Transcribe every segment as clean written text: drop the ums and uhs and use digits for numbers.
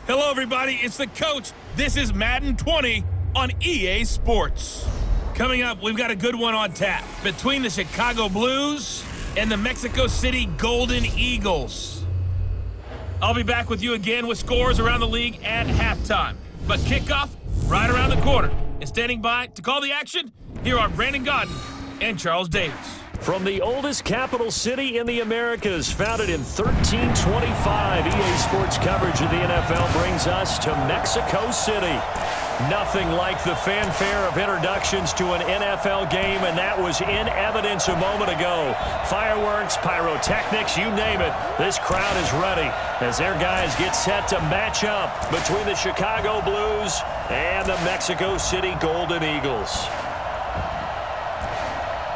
Hello, everybody. It's the coach. This is Madden 20 on EA Sports. Coming up, we've got a good one on tap between the Chicago Blues and the Mexico City Golden Eagles. I'll be back with you again with scores around the league at halftime. But kickoff right around the corner. And standing by to call the action, here are Brandon Godden and Charles Davis. From the oldest capital city in the Americas, founded in 1325, EA Sports coverage of the NFL brings us to Mexico City. Nothing like the fanfare of introductions to an NFL game, and that was in evidence a moment ago. Fireworks, pyrotechnics, you name it. This crowd is ready as their guys get set to match up between the Chicago Blues and the Mexico City Golden Eagles.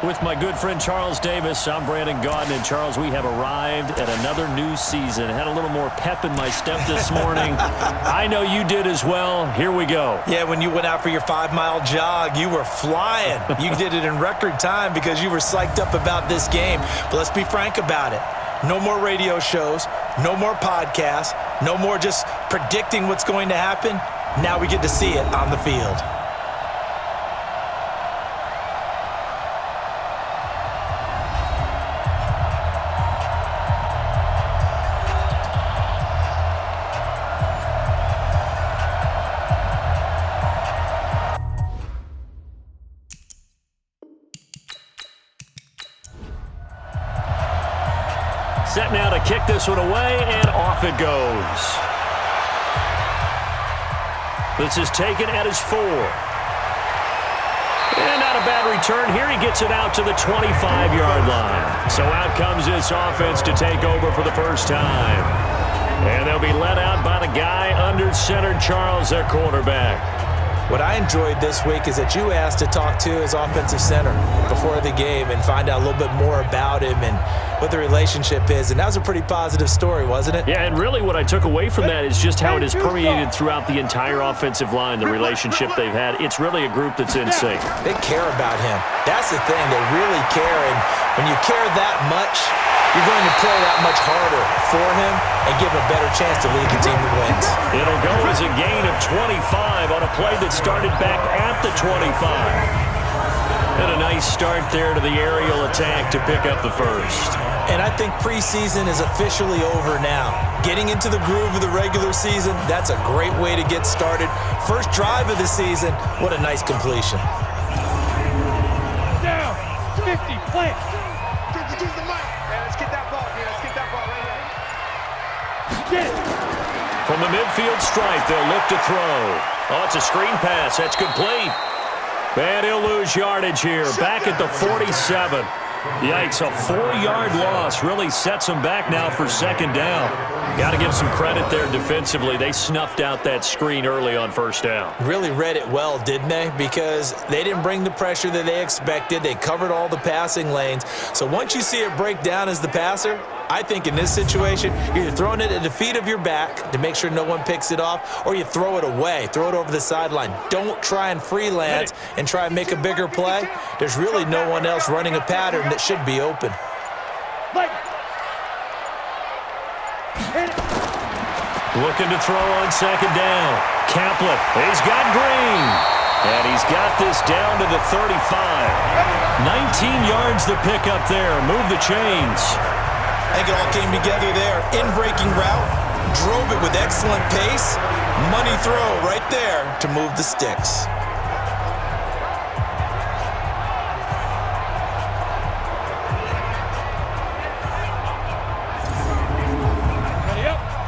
With my good friend Charles Davis, I'm Brandon Godden. And Charles, we have arrived at another new season. Had a little more pep in my step this morning. I know you did as well. Here we go. Yeah, when you went out for your 5-mile jog, you were flying. You did it in record time because you were psyched up about this game. But let's be frank about it. No more radio shows, no more podcasts, no more just predicting what's going to happen. Now we get to see it on the field. Set now to kick this one away, and off it goes. This is taken at his 4. And not a bad return here. He gets it out to the 25-yard line. So out comes this offense to take over for the first time. And they'll be led out by the guy under center, Charles, their quarterback. What I enjoyed this week is that you asked to talk to his offensive center before the game and find out a little bit more about him and what the relationship is. And that was a pretty positive story, wasn't it? Yeah, and really what I took away from that is just how it has permeated throughout the entire offensive line, the relationship they've had. It's really a group that's in sync. They care about him. That's the thing. They really care. And when you care that much, you're going to play that much harder for him and give him a better chance to lead the team to wins. It'll go as a gain of 25 on a play that started back at the 25. And a nice start there to the aerial attack to pick up the first. And I think preseason is officially over now. Getting into the groove of the regular season, that's a great way to get started. First drive of the season, what a nice completion. Down, 50, play. From the midfield stripe, they'll look to throw. Oh, it's a screen pass. That's complete. And he'll lose yardage here. Back at the 47. Yikes, a 4-yard loss really sets them back now for second down. Got to give some credit there defensively. They snuffed out that screen early on first down. Really read it well, didn't they? Because they didn't bring the pressure that they expected. They covered all the passing lanes. So once you see it break down as the passer, I think in this situation, you're either throwing it at the feet of your back to make sure no one picks it off, or you throw it away, throw it over the sideline. Don't try and freelance and try and make a bigger play. There's really no one else running a pattern that should be open. Looking to throw on second down. Kaplan, he's got Green. And he's got this down to the 35. 19 yards the pickup there. Move the chains. I think it all came together there. In-breaking route, drove it with excellent pace. Money throw right there to move the sticks.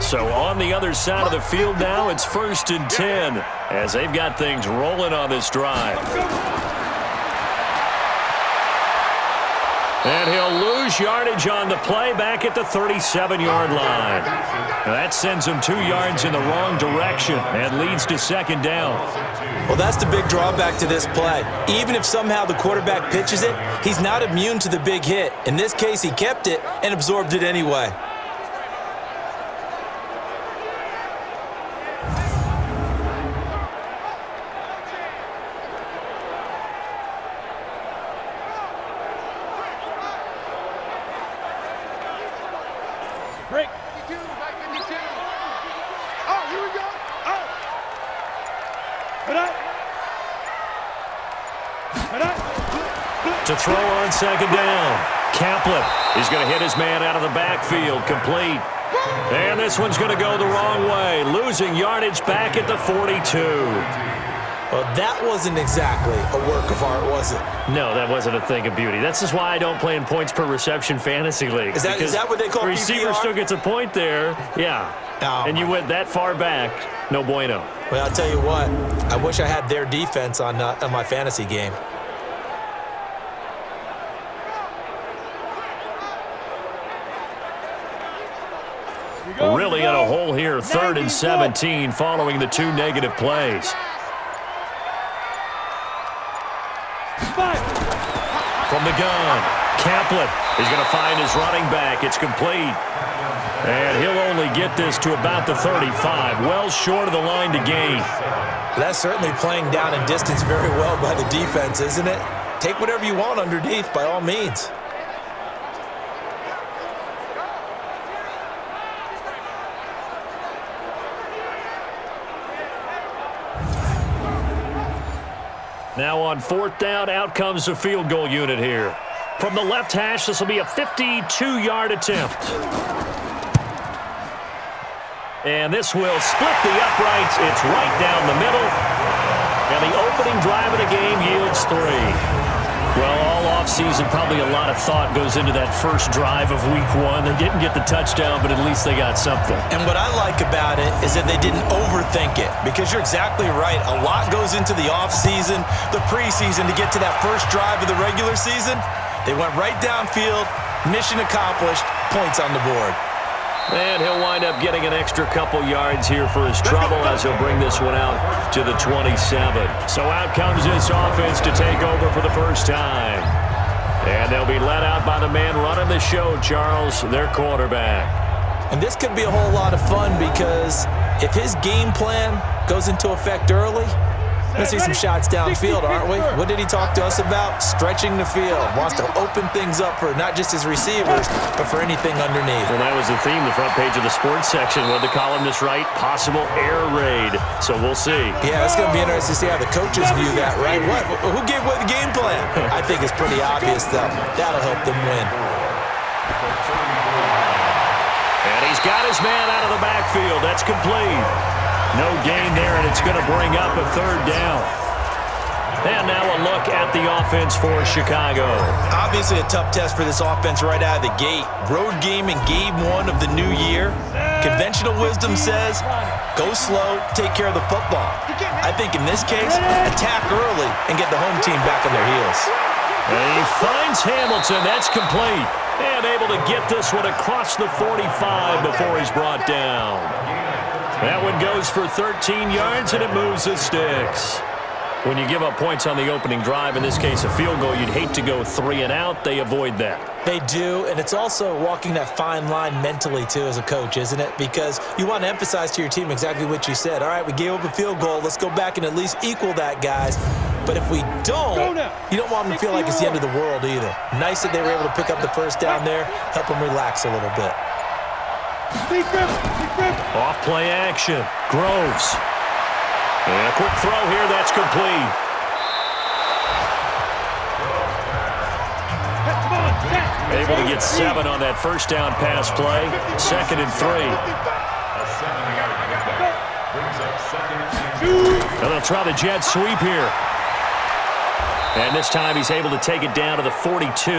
So on the other side of the field now, it's 1st and 10 as they've got things rolling on this drive. And he'll lose yardage on the play back at the 37-yard line. That sends him 2 yards in the wrong direction and leads to second down. Well, that's the big drawback to this play. Even if somehow the quarterback pitches it, he's not immune to the big hit. In this case, he kept it and absorbed it anyway. Break. 52, 52. Oh, here we go. To throw on second down. Kaplan is going to hit his man out of the backfield. Complete. And this one's going to go the wrong way. Losing yardage back at the 42. Well, that wasn't exactly a work of art, was it? No, that wasn't a thing of beauty. That's just why I don't play in points per reception fantasy league. Is that what they call the receiver PPR? still gets a point there. Yeah. Oh, and you went that far back. No bueno. Well, I'll tell you what. I wish I had their defense on my fantasy game. Really in a hole here, 3rd and 17 following the 2 negative plays. From the gun, Kaplan is going to find his running back. It's complete. And he'll only get this to about the 35, well short of the line to gain. That's certainly playing down in distance very well by the defense, isn't it? Take whatever you want underneath, by all means. Now on 4th down, out comes the field goal unit here. From the left hash, this will be a 52-yard attempt. And this will split the uprights. It's right down the middle. And the opening drive of the game yields 3. Well, all offseason, probably a lot of thought goes into that first drive of week 1. They didn't get the touchdown, but at least they got something. And what I like about it is that they didn't overthink it, because you're exactly right. A lot goes into the offseason, the preseason to get to that first drive of the regular season. They went right downfield, mission accomplished, points on the board. And he'll wind up getting an extra couple yards here for his trouble as he'll bring this one out to the 27. So out comes this offense to take over for the first time. And they'll be let out by the man running the show, Charles, their quarterback. And this could be a whole lot of fun, because if his game plan goes into effect early, we're going to see some shots downfield, aren't we? What did he talk to us about? Stretching the field. Wants to open things up for not just his receivers, but for anything underneath. Well, that was the theme, the front page of the sports section. What the columnist write? Possible air raid. So we'll see. Yeah, it's going to be interesting to see how the coaches view that, right? Who gave away the game plan? I think it's pretty obvious, though. That'll help them win. And he's got his man out of the backfield. That's complete. No gain there, and it's going to bring up a 3rd down. And now a look at the offense for Chicago. Obviously a tough test for this offense right out of the gate. Road game in game 1 of the new year. Conventional wisdom says, go slow, take care of the football. I think in this case, attack early and get the home team back on their heels. And he finds Hamilton. That's complete. And able to get this one across the 45 before he's brought down. That one goes for 13 yards, and it moves the sticks. When you give up points on the opening drive, in this case a field goal, you'd hate to go 3 and out. They avoid that. They do, and it's also walking that fine line mentally, too, as a coach, isn't it? Because you want to emphasize to your team exactly what you said. All right, we gave up a field goal. Let's go back and at least equal that, guys. But if we don't, you don't want them to feel like it's the end of the world either. Nice that they were able to pick up the first down there, help them relax a little bit. Off play action. Groves. And a quick throw here. That's complete. Able to get 7 on that first down pass play. 2nd and 3. And they'll try the jet sweep here. And this time he's able to take it down to the 42.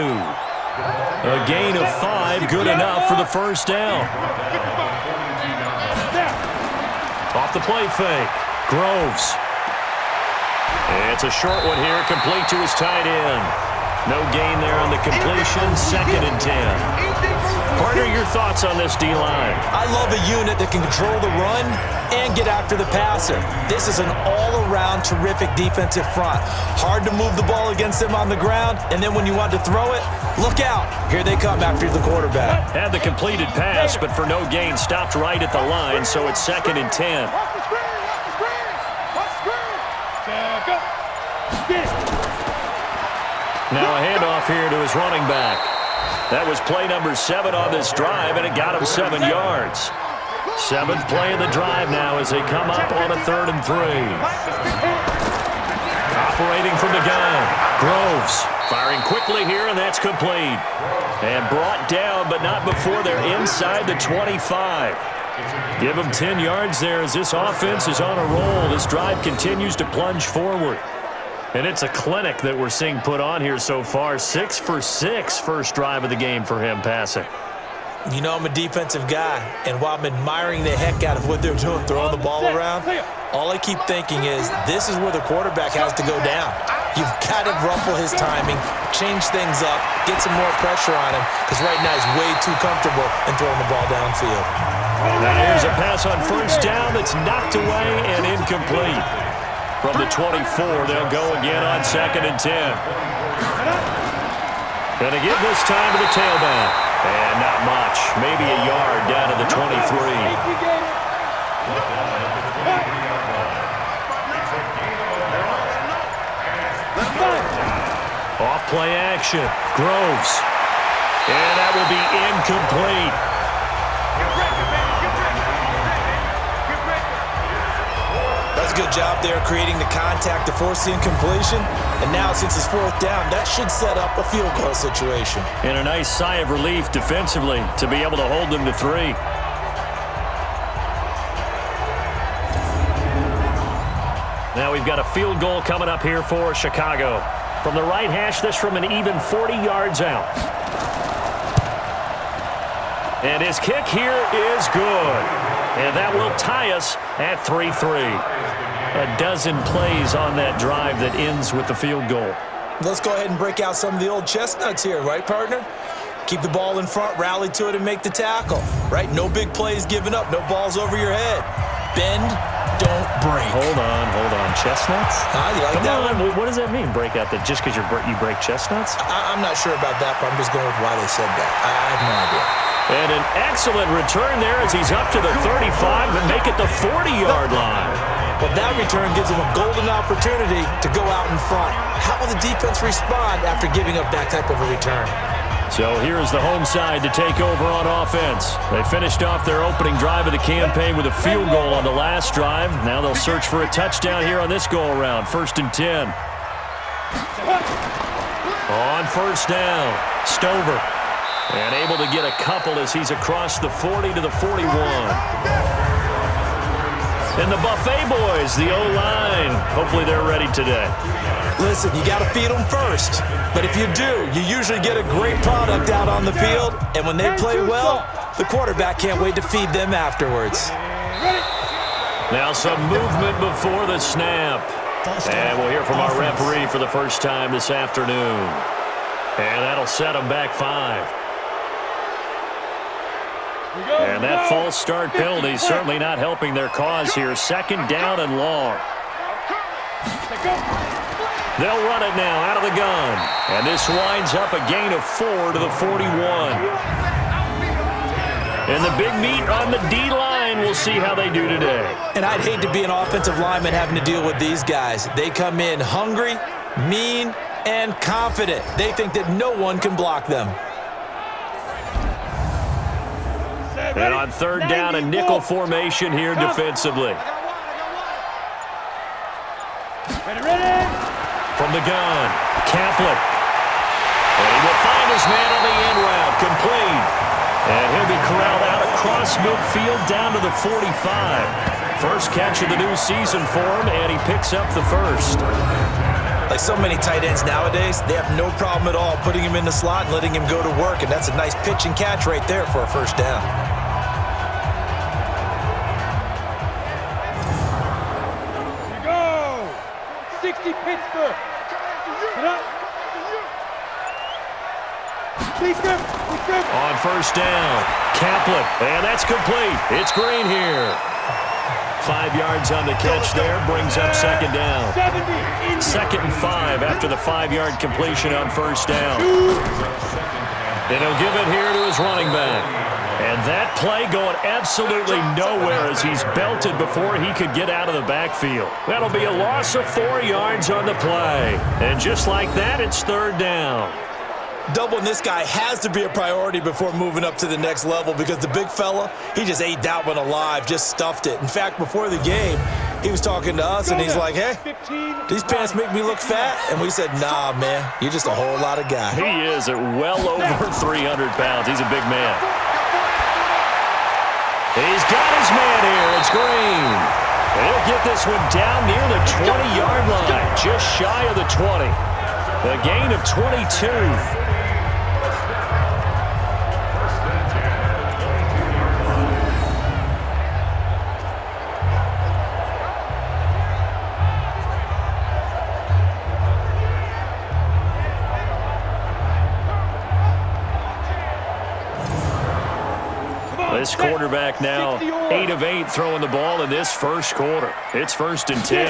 A gain of 5, good enough for the first down. Off the play fake. Groves. It's a short one here, complete to his tight end. No gain there on the completion, 2nd and 10. Partner, your thoughts on this D-line? I love a unit that can control the run and get after the passer. This is an all-around terrific defensive front. Hard to move the ball against them on the ground, and then when you want to throw it, look out. Here they come after the quarterback. Had the completed pass, but for no gain, stopped right at the line, so it's 2nd and 10. Now a handoff here to his running back. That was play number 7 on this drive, and it got him 7 yards. 7th play of the drive now as they come up on a 3rd and 3. Operating from the gun. Groves firing quickly here, and that's complete. And brought down, but not before they're inside the 25. Give them 10 yards there as this offense is on a roll. This drive continues to plunge forward. And it's a clinic that we're seeing put on here so far. 6 for 6 first drive of the game for him passing. You know I'm a defensive guy, and while I'm admiring the heck out of what they're doing, throwing the ball around, all I keep thinking is this is where the quarterback has to go down. You've got to ruffle his timing, change things up, get some more pressure on him, because right now he's way too comfortable in throwing the ball downfield. Now here's a pass on first down that's knocked away and incomplete. From the 24, they'll go again on 2nd and 10. Gonna give this time to the tailback. And not much. Maybe a yard down to the 23. Off play action. Groves. And that will be incomplete. That's a good job there creating the contact to force the incompletion. And now since it's 4th down, that should set up a field goal situation. And a nice sigh of relief defensively to be able to hold them to 3. Now we've got a field goal coming up here for Chicago. From the right hash, this from an even 40 yards out. And his kick here is good. And that will tie us at 3-3. A dozen plays on that drive that ends with the field goal. Let's go ahead and break out some of the old chestnuts here, right, partner? Keep the ball in front, rally to it, and make the tackle, right? No big plays given up, no balls over your head. Bend, don't break. Hold on. Chestnuts? You like that one? What does that mean, break out? That just because you break chestnuts? I'm not sure about that, but I'm just going with why they said that. I have no idea. And an excellent return there as he's up to the 35 and make it the 40-yard line. Well, that return gives him a golden opportunity to go out in front. How will the defense respond after giving up that type of a return? So here's the home side to take over on offense. They finished off their opening drive of the campaign with a field goal on the last drive. Now they'll search for a touchdown here on this go-around. 1st and 10. On first down, Stover. And able to get a couple as he's across the 40 to the 41. And the Buffet boys, the O-line. Hopefully they're ready today. Listen, you got to feed them first. But if you do, you usually get a great product out on the field. And when they play well, the quarterback can't wait to feed them afterwards. Now some movement before the snap. And we'll hear from our referee for the first time this afternoon. And that'll set them back 5. And that false start penalty certainly not helping their cause here. 2nd down and long. They'll run it now out of the gun. And this winds up a gain of 4 to the 41. And the big meat on the D-line. We'll see how they do today. And I'd hate to be an offensive lineman having to deal with these guys. They come in hungry, mean, and confident. They think that no one can block them. And on 3rd down, a nickel formation here defensively. From the gun, Kaplan. And he will find his man on the end route, complete. And he'll be corralled out across midfield down to the 45. First catch of the new season for him, and he picks up the first. Like so many tight ends nowadays, they have no problem at all putting him in the slot and letting him go to work, and that's a nice pitch and catch right there for a first down. Here we go! 60 Pittsburgh! Get up! On first down, Kaplan, and that's complete. It's Green here. 5 yards on the catch there, brings up 2nd down. 2nd and 5 after the 5-yard completion on first down. And he'll give it here to his running back. And that play going absolutely nowhere as he's belted before he could get out of the backfield. That'll be a loss of 4 yards on the play. And just like that, it's 3rd down. Doubling this guy has to be a priority before moving up to the next level because the big fella, he just ate that one alive, just stuffed it. In fact, before the game, He was talking to us, and he's like, hey, these pants make me look fat. And we said, nah, man, you're just a whole lot of guy. He is at well over 300 pounds. He's a big man. He's got his man here. It's Green. And he'll get this one down near the 20-yard line, just shy of the 20. A gain of 22. This quarterback now 8 of 8 throwing the ball in this first quarter. It's 1st and 10.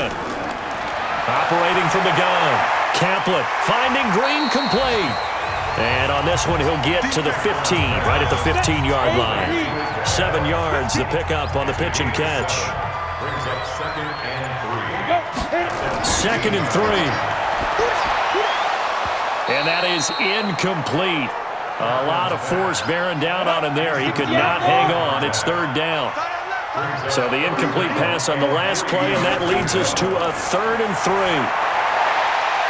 Operating from the gun. Kaplan finding Green complete. And on this one, he'll get to the 15, right at the 15-yard line. 7 yards, the pickup on the pitch and catch. Brings up 2nd and 3. 2nd and 3. And that is incomplete. A lot of force bearing down on him there. He could not hang on. It's 3rd down. So the incomplete pass on the last play, and that leads us to a 3rd and 3.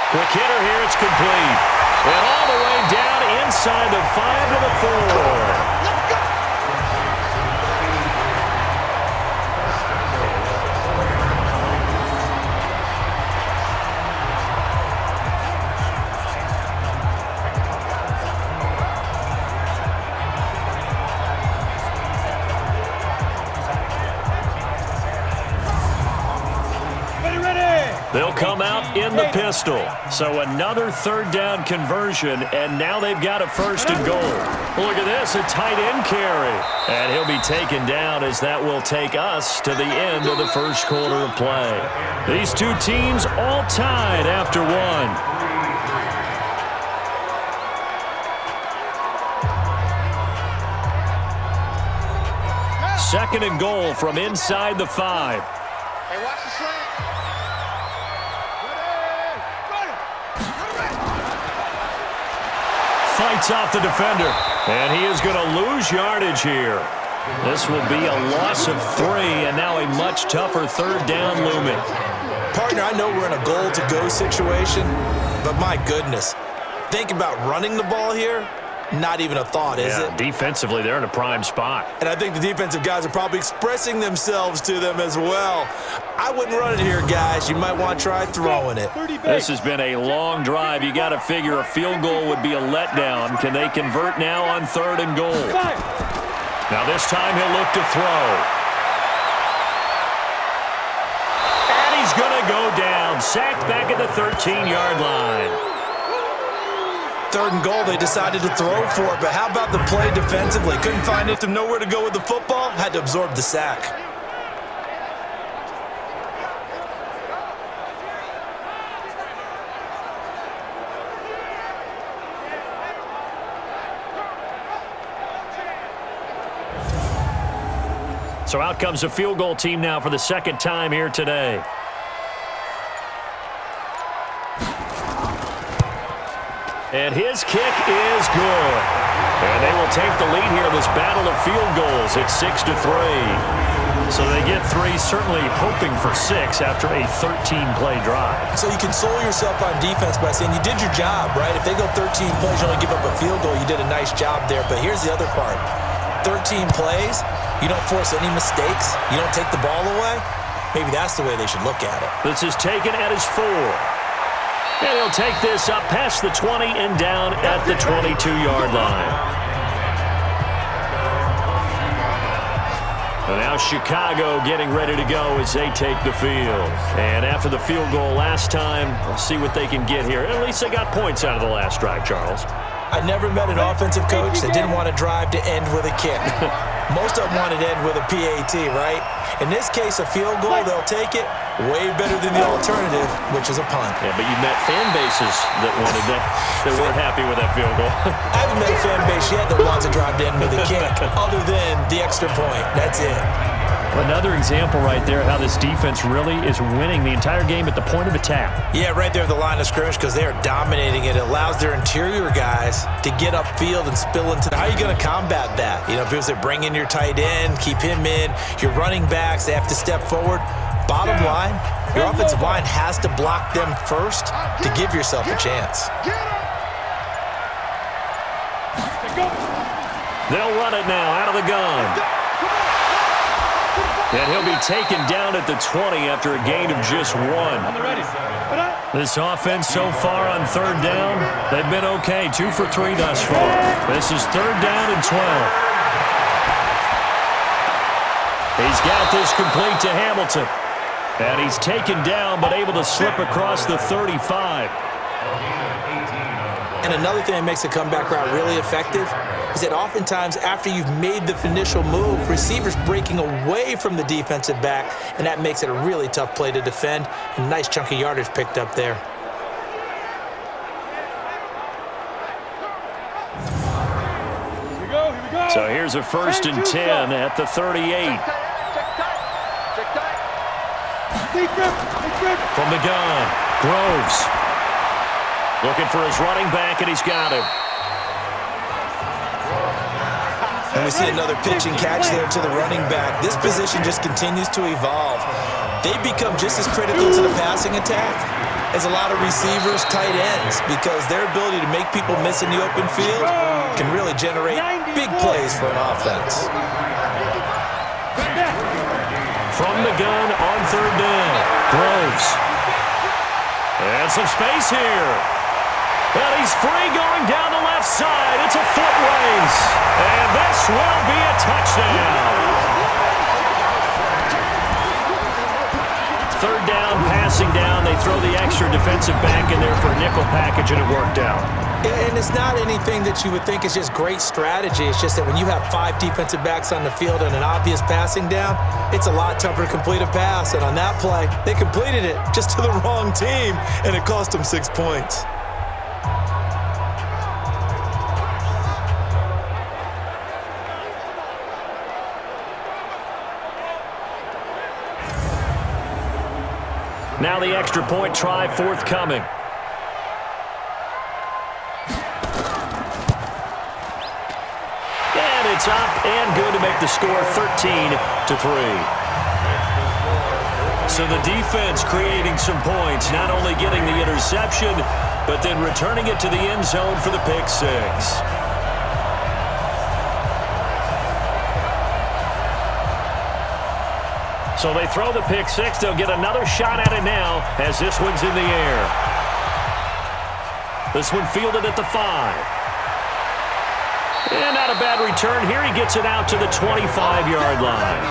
Quick hitter here. It's complete. And all the way down inside the 5 to the 4. They'll come out in the pistol. So another 3rd down conversion, and now they've got a 1st and goal. Look at this, a tight end carry. And he'll be taken down as that will take us to the end of the first quarter of play. These two teams all tied after one. Second and goal from inside the 5. Hey, watch the slant. Fights off the defender, and he is going to lose yardage here. This will be a loss of 3, and now a much tougher 3rd down looming. Partner, I know we're in a goal-to-go situation, but my goodness, think about running the ball here. Not even a thought, is it? Defensively, they're in a prime spot. And I think the defensive guys are probably expressing themselves to them as well. I wouldn't run it here, guys. You might want to try throwing it. This has been a long drive. You got to figure a field goal would be a letdown. Can they convert now on 3rd and goal? Now this time he'll look to throw. And he's going to go down. Sacked back at the 13-yard line. 3rd and goal, they decided to throw for it, but how about the play defensively? Couldn't find it to nowhere to go with the football, had to absorb the sack. So out comes a field goal team now for the 2nd time here today. And his kick is good. And they will take the lead here in this battle of field goals. It's 6-3. So they get 3, certainly hoping for 6 after a 13-play drive. So you console yourself on defense by saying you did your job, right? If they go 13 plays, you only give up a field goal, you did a nice job there. But here's the other part. 13 plays, you don't force any mistakes, you don't take the ball away. Maybe that's the way they should look at it. This is taken at his 4. And he'll take this up past the 20 and down at the 22-yard line. And now Chicago getting ready to go as they take the field. And after the field goal last time, we'll see what they can get here. At least they got points out of the last drive, Charles. I never met an offensive coach that didn't want to drive to end with a kick. Most of them wanted to end with a PAT, right? In this case, a field goal, they'll take it. Way better than the alternative, which is a punt. Yeah, but you met fan bases that wanted that, that weren't happy with that field goal. I haven't met a fan base yet that wants to drive to end with a kick, other than the extra point. That's it. Another example right there how this defense really is winning the entire game at the point of attack. Yeah, right there at the line of scrimmage because they are dominating it. It allows their interior guys to get upfield and spill into the... How are you going to combat that? You know, people say bring in your tight end, keep him in. Your running backs, they have to step forward. Bottom line, your offensive line has to block them first to give yourself a chance. They'll run it now out of the gun. And he'll be taken down at the 20 after a gain of just 1. This offense so far on third down, they've been okay. 2 for 3 thus far. This is third down and 12. He's got this complete to Hamilton. And he's taken down but able to slip across the 35. And another thing that makes a comeback route really effective is that oftentimes after you've made the initial move, receivers breaking away from the defensive back, and that makes it a really tough play to defend. A nice chunk of yardage picked up there. Here we go. So here's a 1st and 10 at the 38. From the gun, Groves. Looking for his running back, and he's got him. And we see another pitch and catch there to the running back. This position just continues to evolve. They become just as critical to the passing attack as a lot of receivers, tight ends, because their ability to make people miss in the open field can really generate big plays for an offense. From the gun on third down, Groves. And some space here. And he's free going down the left side. It's a foot race. And this will be a touchdown. Third down, passing down. They throw the extra defensive back in there for a nickel package, and it worked out. And it's not anything that you would think is just great strategy. It's just that when you have 5 defensive backs on the field and an obvious passing down, it's a lot tougher to complete a pass. And on that play, they completed it just to the wrong team, and it cost them 6 points. Now the extra point try forthcoming. And it's up and good to make the score 13-3. So the defense creating some points, not only getting the interception, but then returning it to the end zone for the pick 6. So they throw the pick 6. They'll get another shot at it now as this one's in the air. This one fielded at the 5. And not a bad return here. He gets it out to the 25-yard line.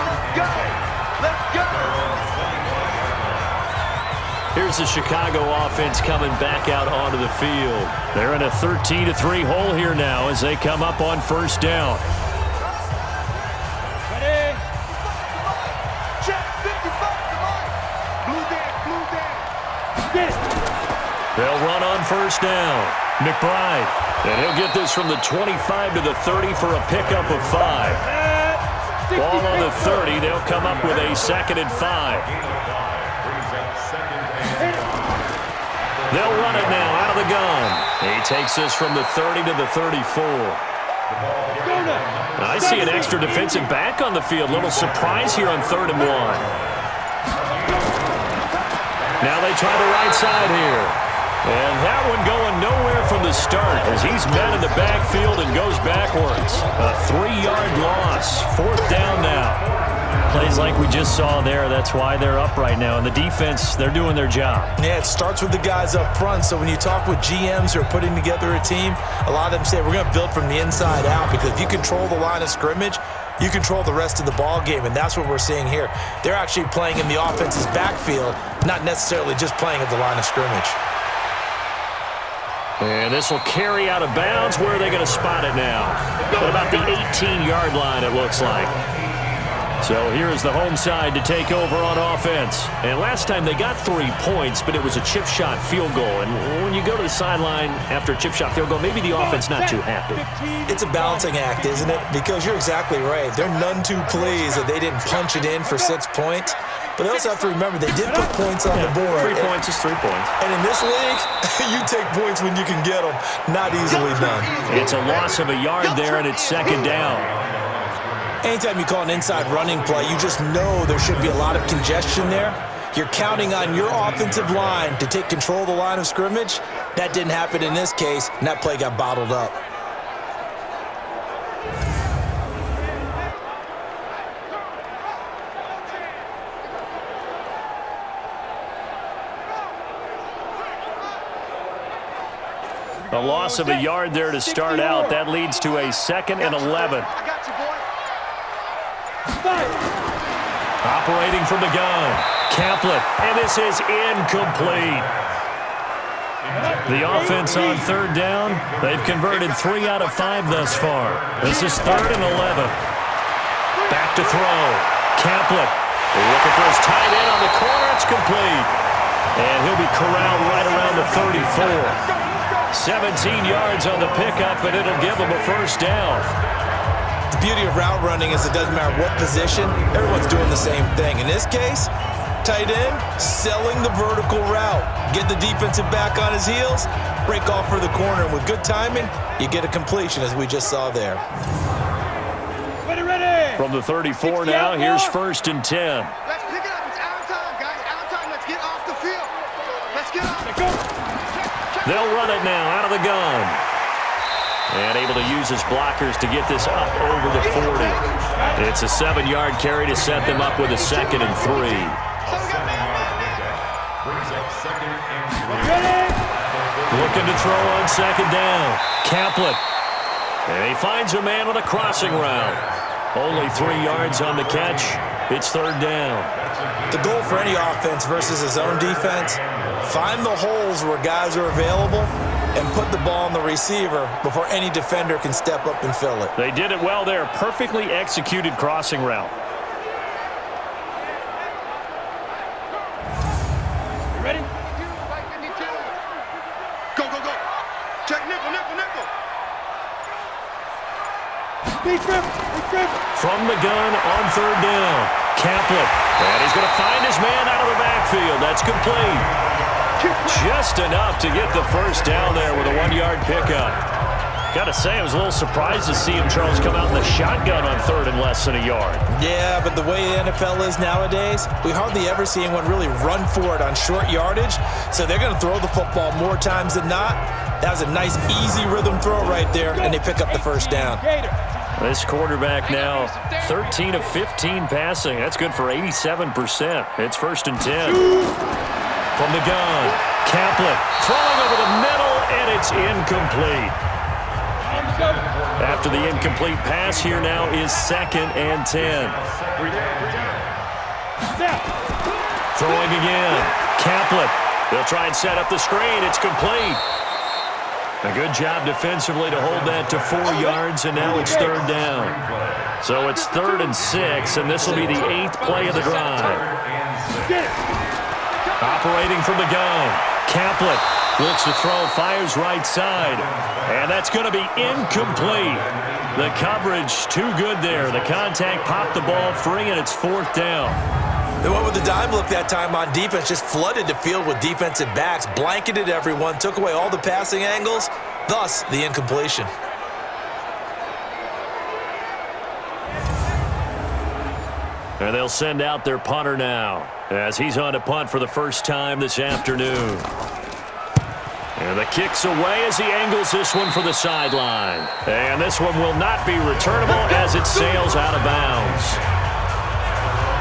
Here's the Chicago offense coming back out onto the field. They're in a 13-3 hole here now as they come up on first down. They'll run on first down. McBride. And he'll get this from the 25 to the 30 for a pickup of 5. Ball on the 30. They'll come up with a 2nd and 5. They'll run it now out of the gun. He takes this from the 30 to the 34. I see an extra defensive back on the field. Little surprise here on 3rd and 1. Now they try the right side here. And that one going nowhere from the start as he's met in the backfield and goes backwards. A 3-yard loss. 4th down now. Plays like we just saw there. That's why they're up right now. And the defense, they're doing their job. Yeah, it starts with the guys up front. So when you talk with GMs who are putting together a team, a lot of them say we're going to build from the inside out, because if you control the line of scrimmage, you control the rest of the ball game, and that's what we're seeing here. They're actually playing in the offense's backfield, not necessarily just playing at the line of scrimmage. And this will carry out of bounds. Where are they going to spot it now? At about the 18-yard line, it looks like. So here's the home side to take over on offense. And last time they got 3 points, but it was a chip shot field goal. And when you go to the sideline after a chip shot field goal, maybe the offense not too happy. It's a balancing act, isn't it? Because you're exactly right. They're none too pleased that they didn't punch it in for 6 points. But they also have to remember they did put points on the board. 3 points is 3 points. And in this league, you take points when you can get them. Not easily done. It's a loss of a yard there, and it's 2nd down. Anytime you call an inside running play, you just know there should be a lot of congestion there. You're counting on your offensive line to take control of the line of scrimmage. That didn't happen in this case, and that play got bottled up. A loss of a yard there to start out. That leads to a 2nd and 11. Operating from the gun, Kaplan, and this is incomplete. The offense on 3rd down, they've converted 3 out of 5 thus far. This is 3rd and 11. Back to throw, Kaplan. Look at those tight end on the corner, it's complete. And he'll be corralled right around the 34. 17 yards on the pickup, and it'll give him a 1st down. The beauty of route running is it doesn't matter what position, everyone's doing the same thing. In this case, tight end, selling the vertical route. Get the defensive back on his heels, break off for the corner, and with good timing, you get a completion as we just saw there. Ready. From the 34 now, here's 1st and 10. Let's pick it up. It's our time, guys. Our time. Let's get off the field. Let's get off. Go. They'll run it now out of the gun. And able to use his blockers to get this up over the 40. It's a 7-yard carry to set them up with a 2nd and 3. Brings up 2nd and 3. Looking to throw on 2nd down. Kaplan. And he finds a man on a crossing route. Only 3 yards on the catch. It's 3rd down. The goal for any offense versus his own defense, find the holes where guys are available and put the ball on the receiver before any defender can step up and fill it. They did it well there. Perfectly executed crossing route. You ready? Go, go, go. Check nickel, nickel, nickel. Big grip. From the gun on 3rd down. Kaplan. And he's going to find his man out of the backfield. That's complete. Just enough to get the 1st down there with a 1-yard pickup. Got to say, I was a little surprised to see him, Charles, come out in the shotgun on 3rd and less than a yard. Yeah, but the way the NFL is nowadays, we hardly ever see anyone really run for it on short yardage, so they're going to throw the football more times than not. That was a nice, easy rhythm throw right there, and they pick up the 1st down. This quarterback now 13 of 15 passing. That's good for 87%. It's 1st and 10. From the gun, Kaplan throwing over the middle, and it's incomplete. After the incomplete pass, here now is 2nd and 10. Throwing again, Kaplan. They'll try and set up the screen. It's complete. A good job defensively to hold that to 4 yards, and now it's 3rd down. So it's 3rd and 6, and this will be the 8th play of the drive. Operating from the gun, Kaplan looks to throw, fires right side, and that's going to be incomplete. The coverage too good there. The contact popped the ball free, and it's 4th down. They went with the dime look that time on defense, just flooded the field with defensive backs, blanketed everyone, took away all the passing angles, thus the incompletion. And they'll send out their punter now as he's on to punt for the first time this afternoon. And the kick's away as he angles this one for the sideline. And this one will not be returnable as it sails out of bounds.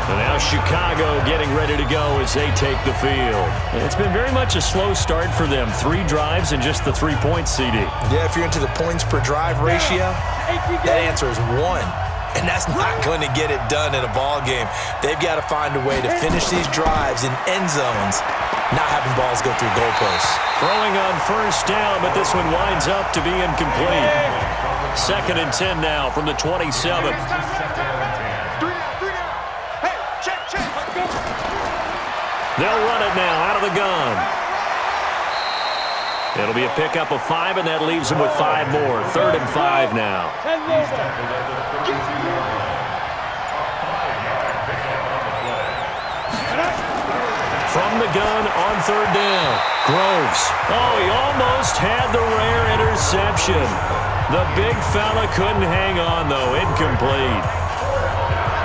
And now Chicago getting ready to go as they take the field. It's been very much a slow start for them. 3 drives and just the 3 points, CD. Yeah, if you're into the points per drive ratio, that answer is 1. And that's not going to get it done in a ball game. They've got to find a way to finish these drives in end zones, not having balls go through goalposts. Throwing on 1st down, but this one winds up to be incomplete. 2nd and 10 now from the 27. They'll run it now out of the gun. It'll be a pickup of 5, and that leaves them with 5 more. 3rd and 5 now. From the gun on 3rd down, Groves. Oh, he almost had the rare interception. The big fella couldn't hang on, though. Incomplete.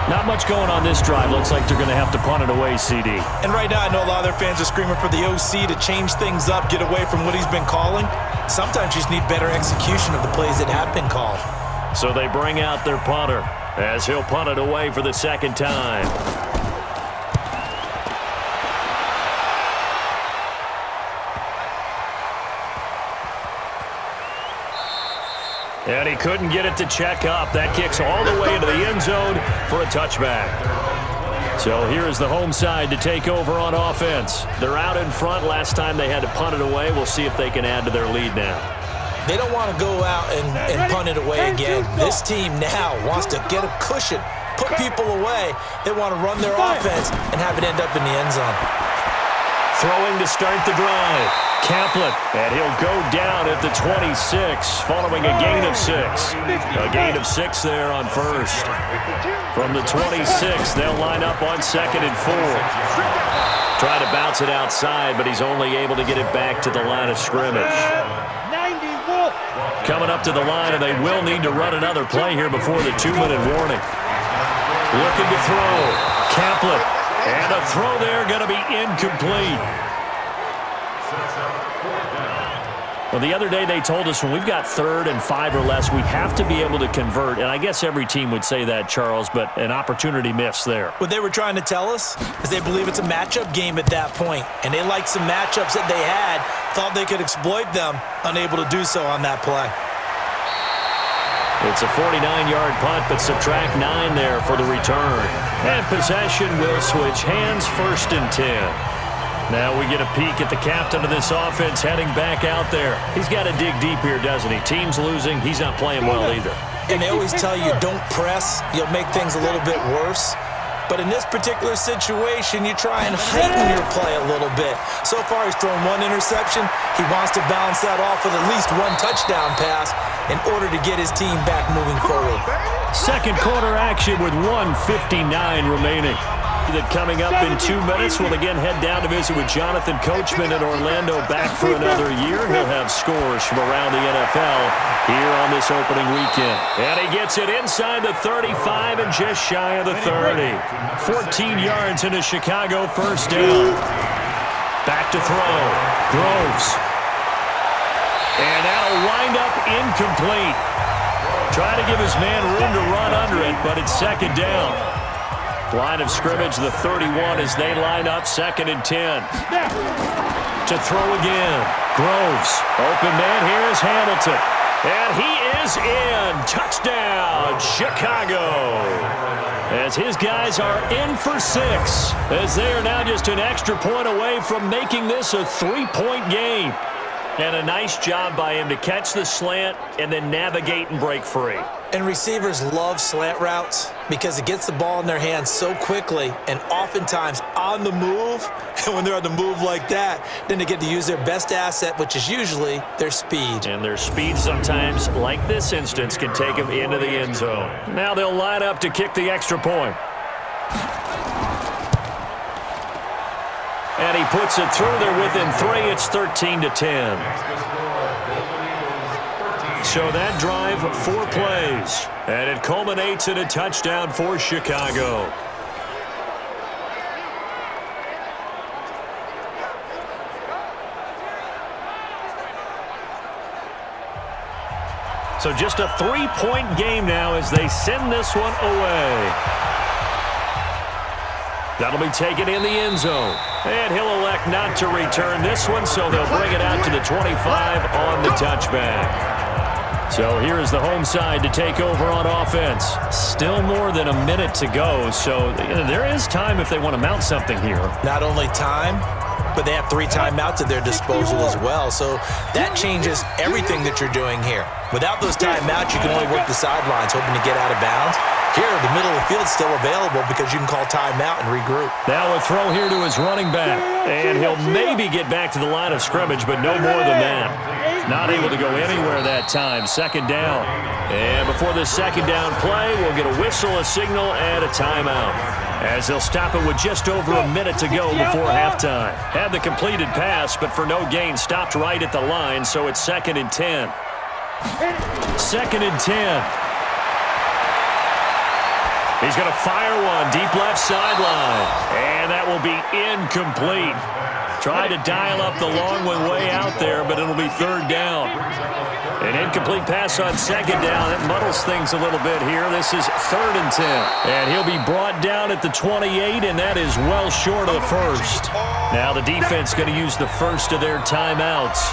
Not much going on this drive. Looks like they're going to have to punt it away, CD. And right now, I know a lot of their fans are screaming for the OC to change things up, get away from what he's been calling. Sometimes you just need better execution of the plays that have been called. So they bring out their punter as he'll punt it away for the second time. And he couldn't get it to check up. That kicks all the way into the end zone for a touchback. So here is the home side to take over on offense. They're out in front. Last time they had to punt it away. We'll see if they can add to their lead now. They don't want to go out and punt it away again. This team now wants to get a cushion, put people away. They want to run their offense and have it end up in the end zone. Throwing to start the drive. Kaplan, and he'll go down at the 26 following a gain of 6. A gain of 6 there on first. From the 26, they'll line up on 2nd and 4. Try to bounce it outside, but he's only able to get it back to the line of scrimmage. Coming up to the line, and they will need to run another play here before the 2-minute warning. Looking to throw. Kaplan, and a throw there going to be incomplete. Well, the other day they told us when we've got 3rd and 5 or less, we have to be able to convert. And I guess every team would say that, Charles, but an opportunity missed there. What they were trying to tell us is they believe it's a matchup game at that point. And they liked some matchups that they had, thought they could exploit them, unable to do so on that play. It's a 49-yard punt, but subtract 9 there for the return. And possession will switch hands, 1st and 10. Now we get a peek at the captain of this offense heading back out there. He's got to dig deep here, doesn't he? Team's losing. He's not playing well either. And they always tell you don't press. You'll make things a little bit worse. But in this particular situation, you try and heighten your play a little bit. So far, he's thrown 1 interception. He wants to balance that off with at least 1 touchdown pass in order to get his team back moving forward. Second quarter action with 1:59 remaining. That coming up in 2 minutes, we'll again head down to visit with Jonathan Coachman in Orlando, back for another year. He'll have scores from around the NFL here on this opening weekend. And he gets it inside the 35 and just shy of the 30. 14 yards into Chicago, 1st down. Back to throw. Groves. And that'll wind up incomplete. Trying to give his man room to run under it, but it's 2nd down. Line of scrimmage, the 31 as they line up, 2nd and 10. To throw again. Groves. Open man, here is Hamilton. And he is in. Touchdown, Chicago. As his guys are in for 6. As they are now just an extra point away from making this a 3-point game. And a nice job by him to catch the slant and then navigate and break free. And receivers love slant routes because it gets the ball in their hands so quickly and oftentimes on the move. And when they're on the move like that, then they get to use their best asset, which is usually their speed. And their speed sometimes, like this instance, can take them into the end zone. Now they'll line up to kick the extra point. And he puts it through there within 3. It's 13 to 10. So that drive, 4 plays. And it culminates in a touchdown for Chicago. So just a 3-point game now as they send this one away. That'll be taken in the end zone. And he'll elect not to return this one, so they'll bring it out to the 25 on the touchback. So here is the home side to take over on offense. Still more than a minute to go, so there is time if they want to mount something here. Not only time, but they have 3 timeouts at their disposal as well. So that changes everything that you're doing here. Without those timeouts, you can only work the sidelines, hoping to get out of bounds. Here, the middle of the field is still available because you can call timeout and regroup. Now a throw here to his running back. And he'll maybe get back to the line of scrimmage, but no more than that. Not able to go anywhere that time. 2nd down. And before this 2nd down play, we'll get a whistle, a signal, and a timeout. As they'll stop it with just over a minute to go before halftime. Had the completed pass, but for no gain, stopped right at the line, so it's 2nd and 10. 2nd and 10. He's going to fire one deep left sideline. And that will be incomplete. Tried to dial up the long one way out there, but it'll be third down. An incomplete pass on second down. It muddles things a little bit here. This is 3rd and 10. And he'll be brought down at the 28, and that is well short of the first. Now the defense going to use the first of their timeouts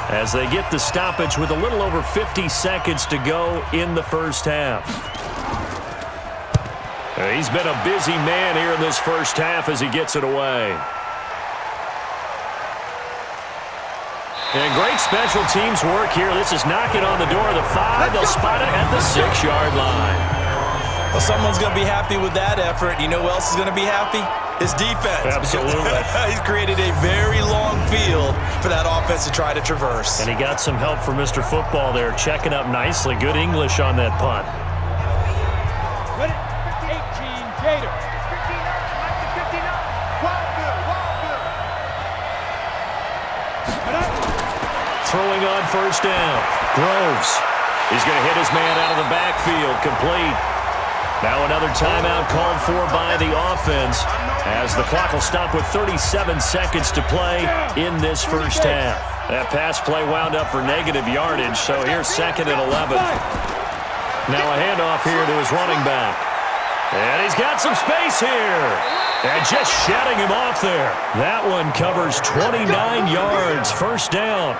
as they get the stoppage with a little over 50 seconds to go in the first half. He's been a busy man here in this first half as he gets it away. And great special teams work here. This is knocking on the door of the 5. They'll spot it at the 6-yard line. Well, someone's going to be happy with that effort. You know who else is going to be happy? His defense. Absolutely. He's created a very long field for that offense to try to traverse. And he got some help from Mr. Football there, checking up nicely. Good English on that punt. Ready? 18, Gator. 59. Wild good. Throwing on first down. Groves. He's going to hit his man out of the backfield. Complete. Now another timeout called for by the offense as the clock will stop with 37 seconds to play in this first half. That pass play wound up for negative yardage, so here's 2nd and 11. Now a handoff here to his running back. And he's got some space here. And just shutting him off there. That one covers 29 yards. First down.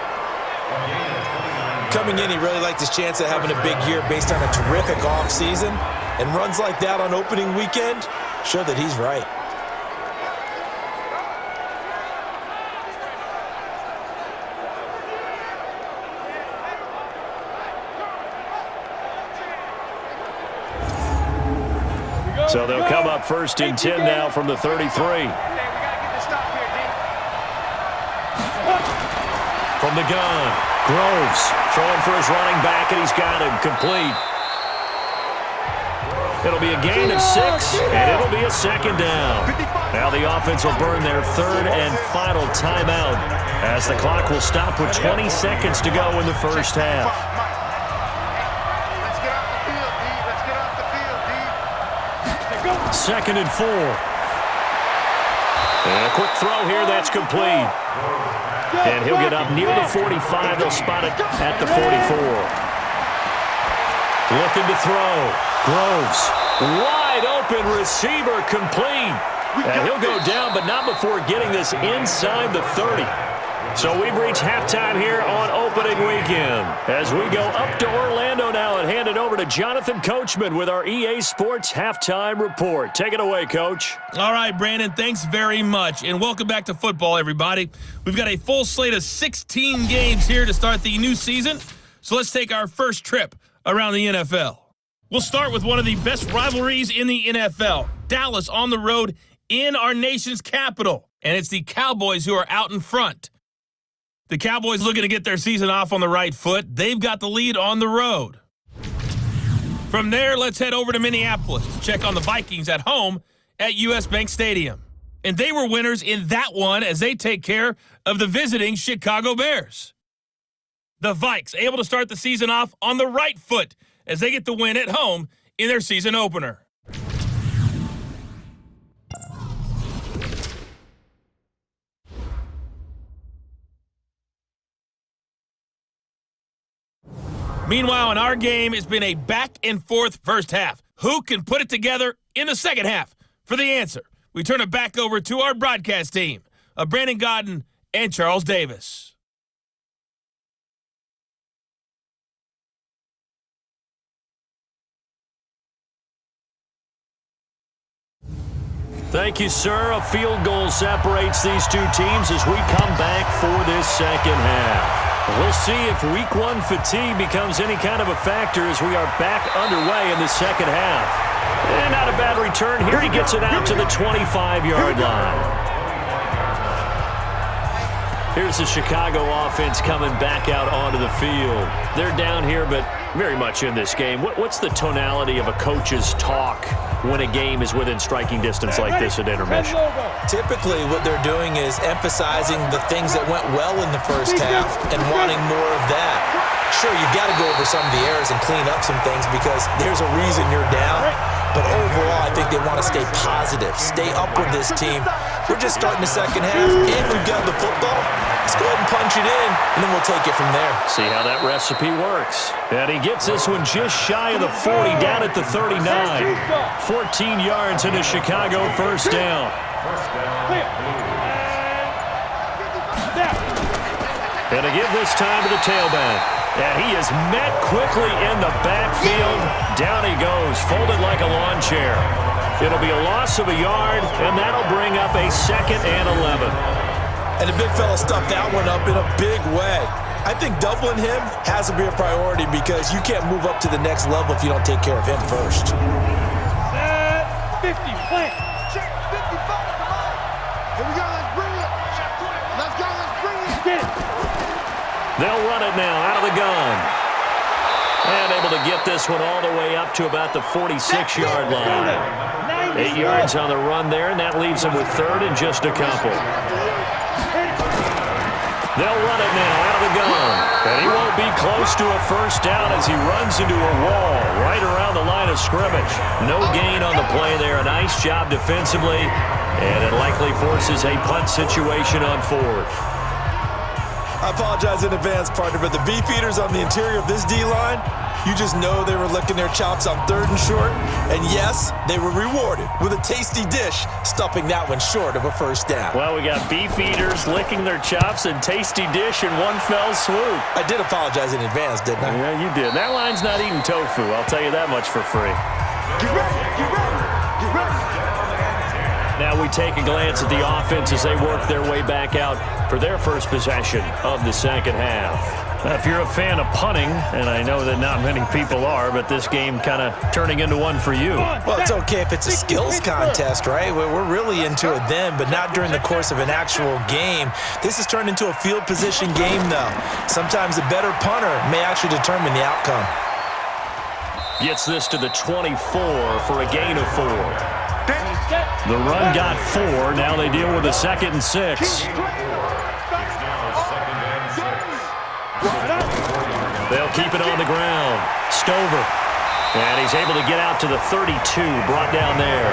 Coming in, he really liked his chance at having a big year based on a terrific offseason. And runs like that on opening weekend show that he's right. So they'll come up 1st and 10 now from the 33. From the gun, Groves throwing for his running back, and he's got him complete. It'll be a gain of 6, and it'll be a 2nd down. Now the offense will burn their 3rd and final timeout as the clock will stop with 20 seconds to go in the first half. Let's get off the field, D. Let's get off the field, D. 2nd and 4. And a quick throw here, that's complete. And he'll get up near the 45. They'll spot it at the 44. Looking to throw. Groves. Wide open receiver complete. And he'll go down, but not before getting this inside the 30. So we've reached halftime here on opening weekend. As we go up to Orlando now and hand it over to Jonathan Coachman with our EA Sports Halftime Report. Take it away, Coach. All right, Brandon, thanks very much. And welcome back to football, everybody. We've got a full slate of 16 games here to start the new season. So let's take our first trip around the NFL. We'll start with one of the best rivalries in the NFL. Dallas on the road in our nation's capital. And it's the Cowboys who are out in front. The Cowboys looking to get their season off on the right foot. They've got the lead on the road. From there, let's head over to Minneapolis to check on the Vikings at home at US Bank Stadium. And they were winners in that one as they take care of the visiting Chicago Bears. The Vikes able to start the season off on the right foot as they get the win at home in their season opener. Meanwhile, in our game, it's been a back-and-forth first half. Who can put it together in the second half? For the answer, we turn it back over to our broadcast team of Brandon Godden and Charles Davis. Thank you, sir. A field goal separates these two teams as we come back for this second half. We'll see if week one fatigue becomes any kind of a factor as we are back underway in the second half. And not a bad return here. He gets it out to the 25-yard line. Here's the Chicago offense coming back out onto the field. They're down here, but very much in this game. What's the tonality of a coach's talk when a game is within striking distance like this at intermission? Typically, what they're doing is emphasizing the things that went well in the first half and wanting more of that. Sure, you've got to go over some of the errors and clean up some things because there's a reason you're down. But overall, I think they want to stay positive, stay up with this team. We're just starting the second half, and we've got the football. Let's go ahead and punch it in, and then we'll take it from there. See how that recipe works. And he gets this one just shy of the 40, down at the 39. 14 yards into Chicago, first down. And to give this time to the tailback. And he is met quickly in the backfield. Down he goes, folded like a lawn chair. It'll be a loss of a yard, and that'll bring up a 2nd and 11. And the big fella stuffed that one up in a big way. I think doubling him has to be a priority because you can't move up to the next level if you don't take care of him first. 50, plant. Check 55, come on. Here we go, let's bring it. Let's go, let's bring it. Get it. They'll run it now out of the gun. And able to get this one all the way up to about the 46-yard line. 8 yards on the run there, and that leaves them with 3rd and just a couple. They'll run it now out of the gun. And he won't be close to a first down as he runs into a wall right around the line of scrimmage. No gain on the play there. A nice job defensively. And it likely forces a punt situation on 4th. I apologize in advance, partner, but the beefeaters on the interior of this D-line, you just know they were licking their chops on 3rd and short. And yes, they were rewarded with a tasty dish, stuffing that one short of a first down. Well, we got beefeaters licking their chops and tasty dish in one fell swoop. I did apologize in advance, didn't I? Yeah, you did. That line's not eating tofu, I'll tell you that much for free. Get ready, get ready, get ready. Now we take a glance at the offense as they work their way back out for their first possession of the second half. Now, if you're a fan of punting, and I know that not many people are, but this game kind of turning into one for you. Well, it's okay if it's a skills contest, right? We're really into it then, but not during the course of an actual game. This has turned into a field position game, though. Sometimes a better punter may actually determine the outcome. Gets this to the 24 for a gain of 4. The run got 4. Now they deal with a 2nd and 6. They'll keep it on the ground. Stover. And he's able to get out to the 32. Brought down there.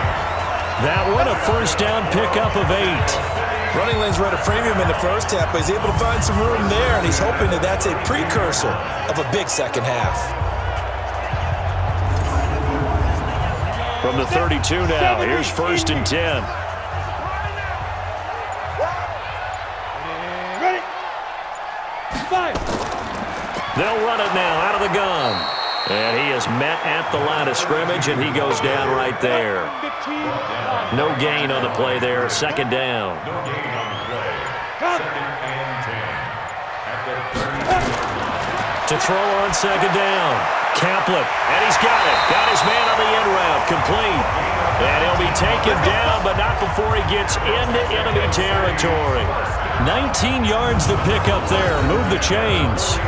That one a first down pickup of 8. Running lanes were at a premium in the first half, but he's able to find some room there, and he's hoping that that's a precursor of a big second half. From the 32 now, here's 1st and 10. Ready. Fire. They'll run it now out of the gun. And he is met at the line of scrimmage, and he goes down right there. No gain on the play there, 2nd down. No gain on the play. 2nd and 10. To throw on 2nd down. Kaplan, and he's got it. Got his man on the end route, complete. And he'll be taken down, but not before he gets into enemy territory. 19 yards to pick up there. Move the chains.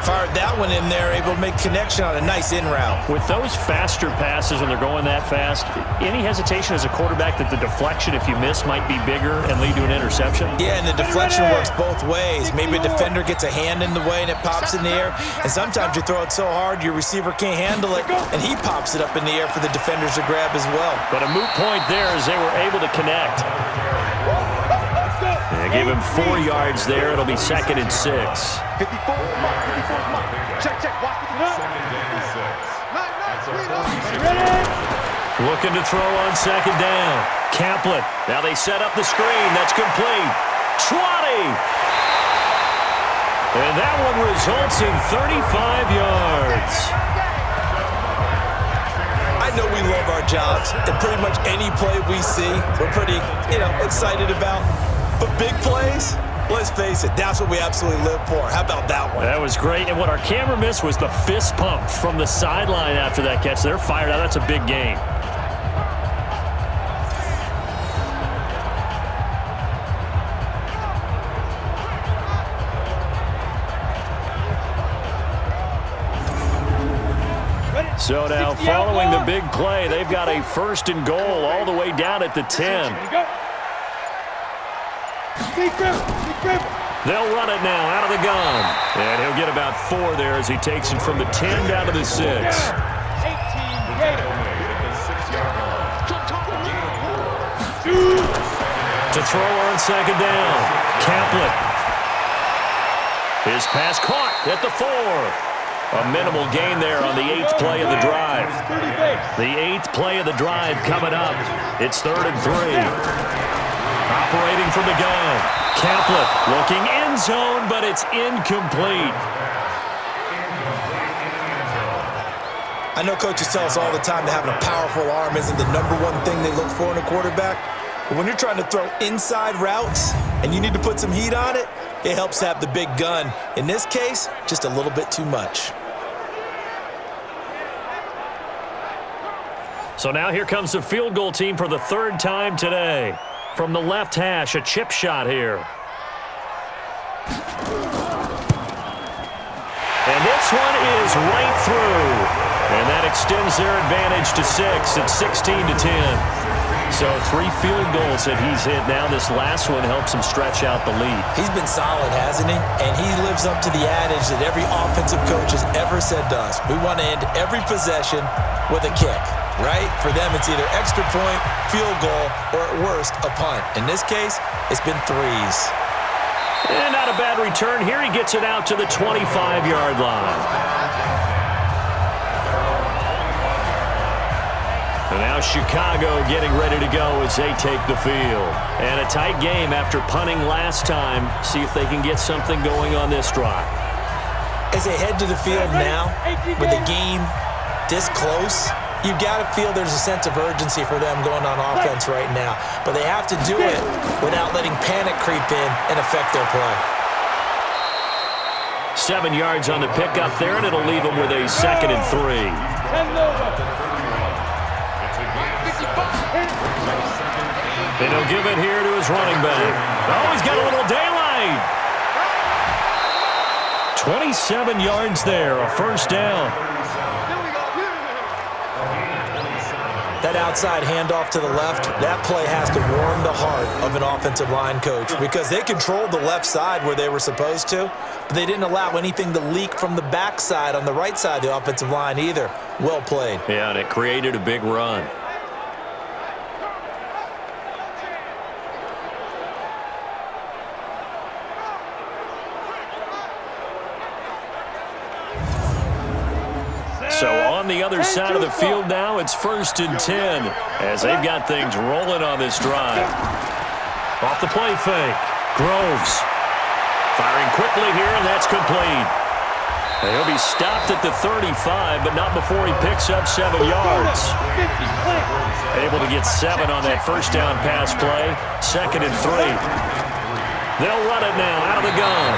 Fired that one in there, able to make connection on a nice in route. With those faster passes when they're going that fast, any hesitation as a quarterback that the deflection, if you miss, might be bigger and lead to an interception? Yeah, and the deflection works both ways. Maybe a defender gets a hand in the way and it pops in the air, and sometimes you throw it so hard your receiver can't handle it, and he pops it up in the air for the defenders to grab as well. But a moot point there as they were able to connect. They gave him 4 yards there. It'll be 2nd and 6. 54, mark. Check, check, watch it up. 2nd and 6. That's a 46. Ready. Looking to throw on 2nd down. Kaplan. Now they set up the screen. That's complete. 20. And that one results in 35 yards. I know we love our jobs, and pretty much any play we see, we're pretty, excited about. But big plays, let's face it, that's what we absolutely live for. How about that one? That was great. And what our camera missed was the fist pump from the sideline after that catch. They're fired out. That's a big game. So now, following the big play, they've got a 1st and goal all the way down at the 10. They'll run it now out of the gun. And he'll get about got 4 there as he takes it from the 10 down to the 6. 18 Gators. To throw on second down. Kaplan. His pass caught at the 4. A minimal gain there on the 8th play of the drive. The 8th play of the drive coming up. It's 3rd and 3. Operating from the gun. Kaplan looking end zone, but it's incomplete. I know coaches tell us all the time that having a powerful arm isn't the number one thing they look for in a quarterback. But when you're trying to throw inside routes and you need to put some heat on it, it helps to have the big gun. In this case, just a little bit too much. So now here comes the field goal team for the 3rd time today. From the left hash, a chip shot here. And this one is right through. And that extends their advantage to 6 at 16-10. So 3 field goals that he's hit now. This last one helps him stretch out the lead. He's been solid, hasn't he? And he lives up to the adage that every offensive coach has ever said to us. We want to end every possession with a kick, right? For them, it's either extra point, field goal, or at worst, a punt. In this case, it's been 3s. And not a bad return here. He gets it out to the 25-yard line. And now Chicago getting ready to go as they take the field. And a tight game after punting last time. See if they can get something going on this drive. As they head to the field now, with the game this close, you've got to feel there's a sense of urgency for them going on offense right now. But they have to do it without letting panic creep in and affect their play. 7 yards on the pickup there, and it'll leave them with a 2nd and 3. And he'll give it here to his running back. Oh, he's got a little daylight. 27 yards there, a 1st down. That outside handoff to the left, that play has to warm the heart of an offensive line coach because they controlled the left side where they were supposed to, but they didn't allow anything to leak from the backside on the right side of the offensive line either. Well played. Yeah, and it created a big run. So on the other side of the field now, it's 1st and 10 as they've got things rolling on this drive. Off the play fake. Groves firing quickly here, and that's complete. And he'll be stopped at the 35, but not before he picks up 7 yards. Able to get 7 on that 1st down pass play. 2nd and 3. They'll run it now out of the gun.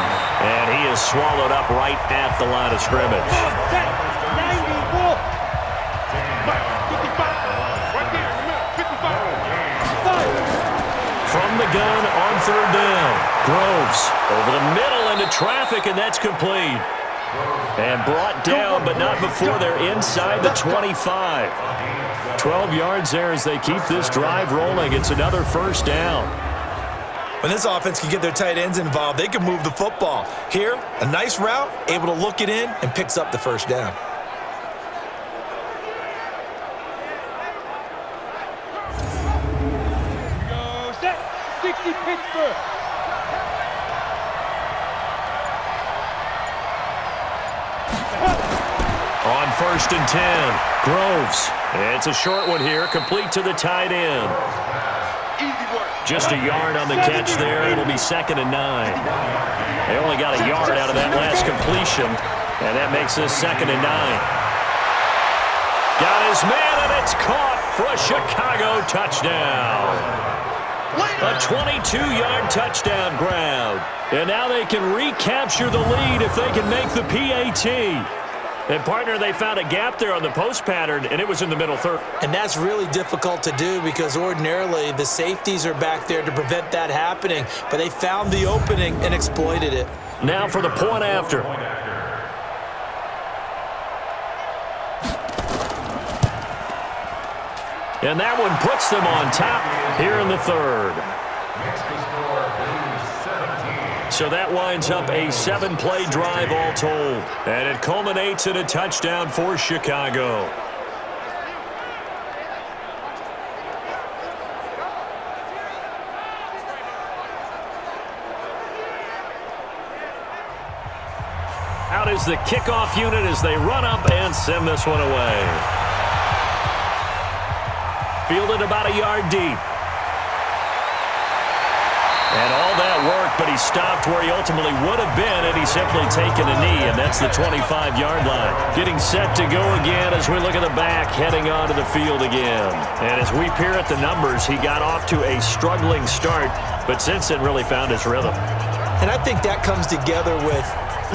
And he is swallowed up right at the line of scrimmage. From the gun on 3rd down. Groves over the middle into traffic, and that's complete. And brought down, but not before they're inside the 25. 12 yards there as they keep this drive rolling. It's another 1st down. When this offense can get their tight ends involved, they can move the football. Here, a nice route, able to look it in, and picks up the 1st down. Go set. 60 Pittsburgh. On 1st and 10, Groves. It's a short one here, complete to the tight end. Just a yard on the catch there. It'll be 2nd and 9. They only got a yard out of that last completion, and that makes this 2nd and 9. Got his man, and it's caught for a Chicago touchdown. A 22-yard touchdown grab. And now they can recapture the lead if they can make the PAT. And, partner, they found a gap there on the post pattern, and it was in the middle third. And that's really difficult to do because ordinarily the safeties are back there to prevent that happening. But they found the opening and exploited it. Now for the point after. And that one puts them on top here in the 3rd. So that winds up a 7-play drive all told. And it culminates in a touchdown for Chicago. Out is the kickoff unit as they run up and send this one away. Fielded about a yard deep. And all that work, but he stopped where he ultimately would have been had he simply taken a knee, and that's the 25-yard line. Getting set to go again as we look at the back, heading onto the field again. And as we peer at the numbers, he got off to a struggling start, but since then really found his rhythm. And I think that comes together with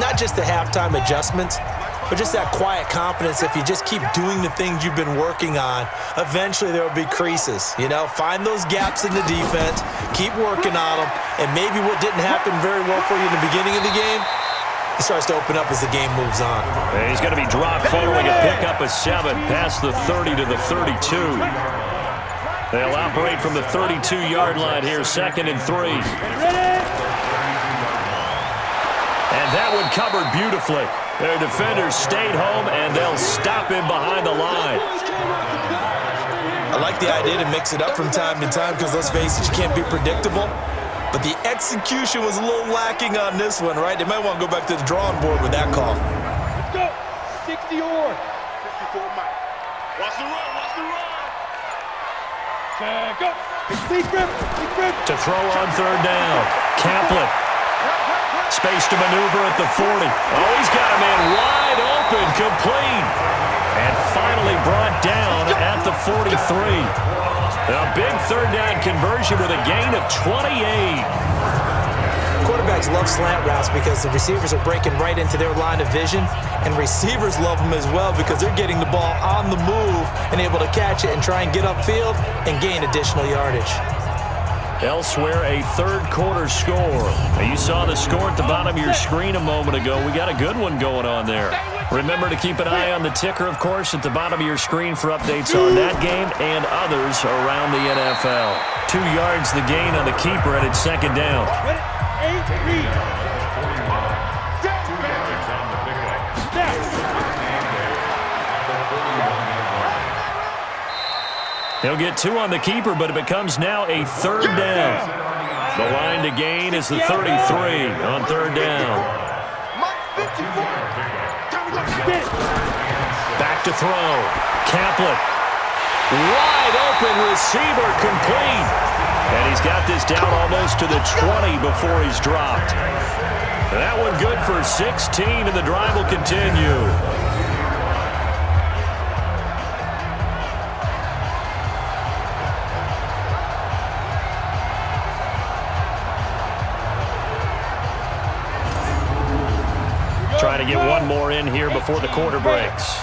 not just the halftime adjustments, but just that quiet confidence. If you just keep doing the things you've been working on, eventually there will be creases. You know, find those gaps in the defense, keep working on them, and maybe what didn't happen very well for you in the beginning of the game, it starts to open up as the game moves on. And he's going to be dropped following a pickup of 7 past the 30 to the 32. They'll operate from the 32-yard line here, 2nd and 3. And that one covered beautifully. Their defenders stayed home, and they'll stop him behind the line. I like the idea to mix it up from time to time because, let's face it, you can't be predictable. But the execution was a little lacking on this one, right? They might want to go back to the drawing board with that call. Let's go. 60 or. 54 Mike. Watch the run. Watch the run. Check up. Big grip. Big grip. To throw on 3rd down. Kaplan. Space to maneuver at the 40. Oh, he's got a man wide open, complete. And finally brought down at the 43. A big 3rd down conversion with a gain of 28. Quarterbacks love slant routes because the receivers are breaking right into their line of vision, and receivers love them as well because they're getting the ball on the move and able to catch it and try and get upfield and gain additional yardage. Elsewhere, a 3rd quarter score. Now, you saw the score at the bottom of your screen a moment ago. We got a good one going on there. Remember to keep an eye on the ticker, of course, at the bottom of your screen for updates on that game and others around the NFL. 2 yards the gain on the keeper at its 2nd down. 2 yards on the pickup. He'll get 2 on the keeper, but it becomes now a 3rd down. The line to gain is the 33 on 3rd down. Back to throw. Kaplan. Wide open receiver, complete. And he's got this down almost to the 20 before he's dropped. That one good for 16, and the drive will continue. Try to get one more in here before the quarter breaks.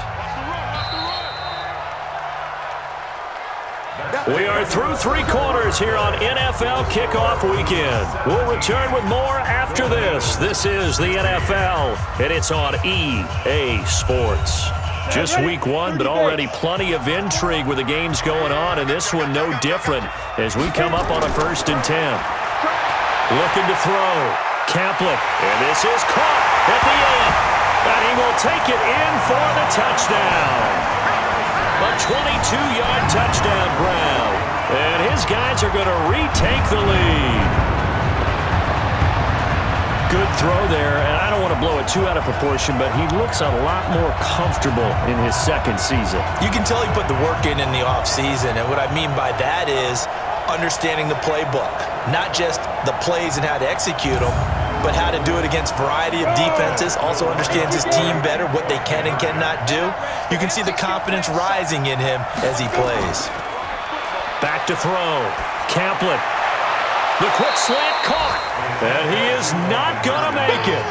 We are through 3 quarters here on NFL Kickoff Weekend. We'll return with more after this. This is the NFL, and it's on EA Sports. Just week 1, but already plenty of intrigue with the games going on, and this one no different as we come up on a 1st and 10. Looking to throw. Kaplan, and this is caught at the end, and he will take it in for the touchdown. A 22-yard touchdown, Brown, and his guys are going to retake the lead. Good throw there, and I don't want to blow it too out of proportion, but he looks a lot more comfortable in his 2nd season. You can tell he put the work in the offseason, and what I mean by that is understanding the playbook, not just the plays and how to execute them, but how to do it against a variety of defenses. Also understands his team better, what they can and cannot do. You can see the confidence rising in him as he plays. Back to throw. Kaplan. The quick slant caught, and he is not going to make it.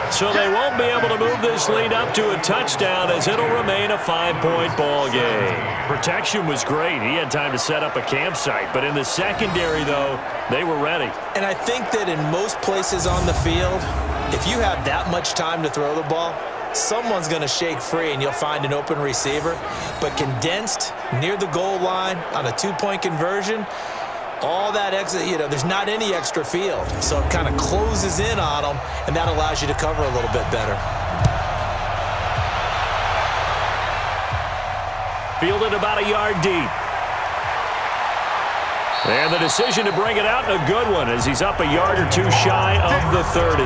So they won't be able to move this lead up to a touchdown as it'll remain a 5-point ball game. Protection was great. He had time to set up a campsite, but in the secondary, though, they were ready. And I think that in most places on the field, if you have that much time to throw the ball, someone's going to shake free and you'll find an open receiver. But condensed near the goal line on a 2-point conversion, all that exit, there's not any extra field. So it kind of closes in on them, and that allows you to cover a little bit better. Fielded about a yard deep. And the decision to bring it out, a good one, as he's up a yard or two shy of the 30.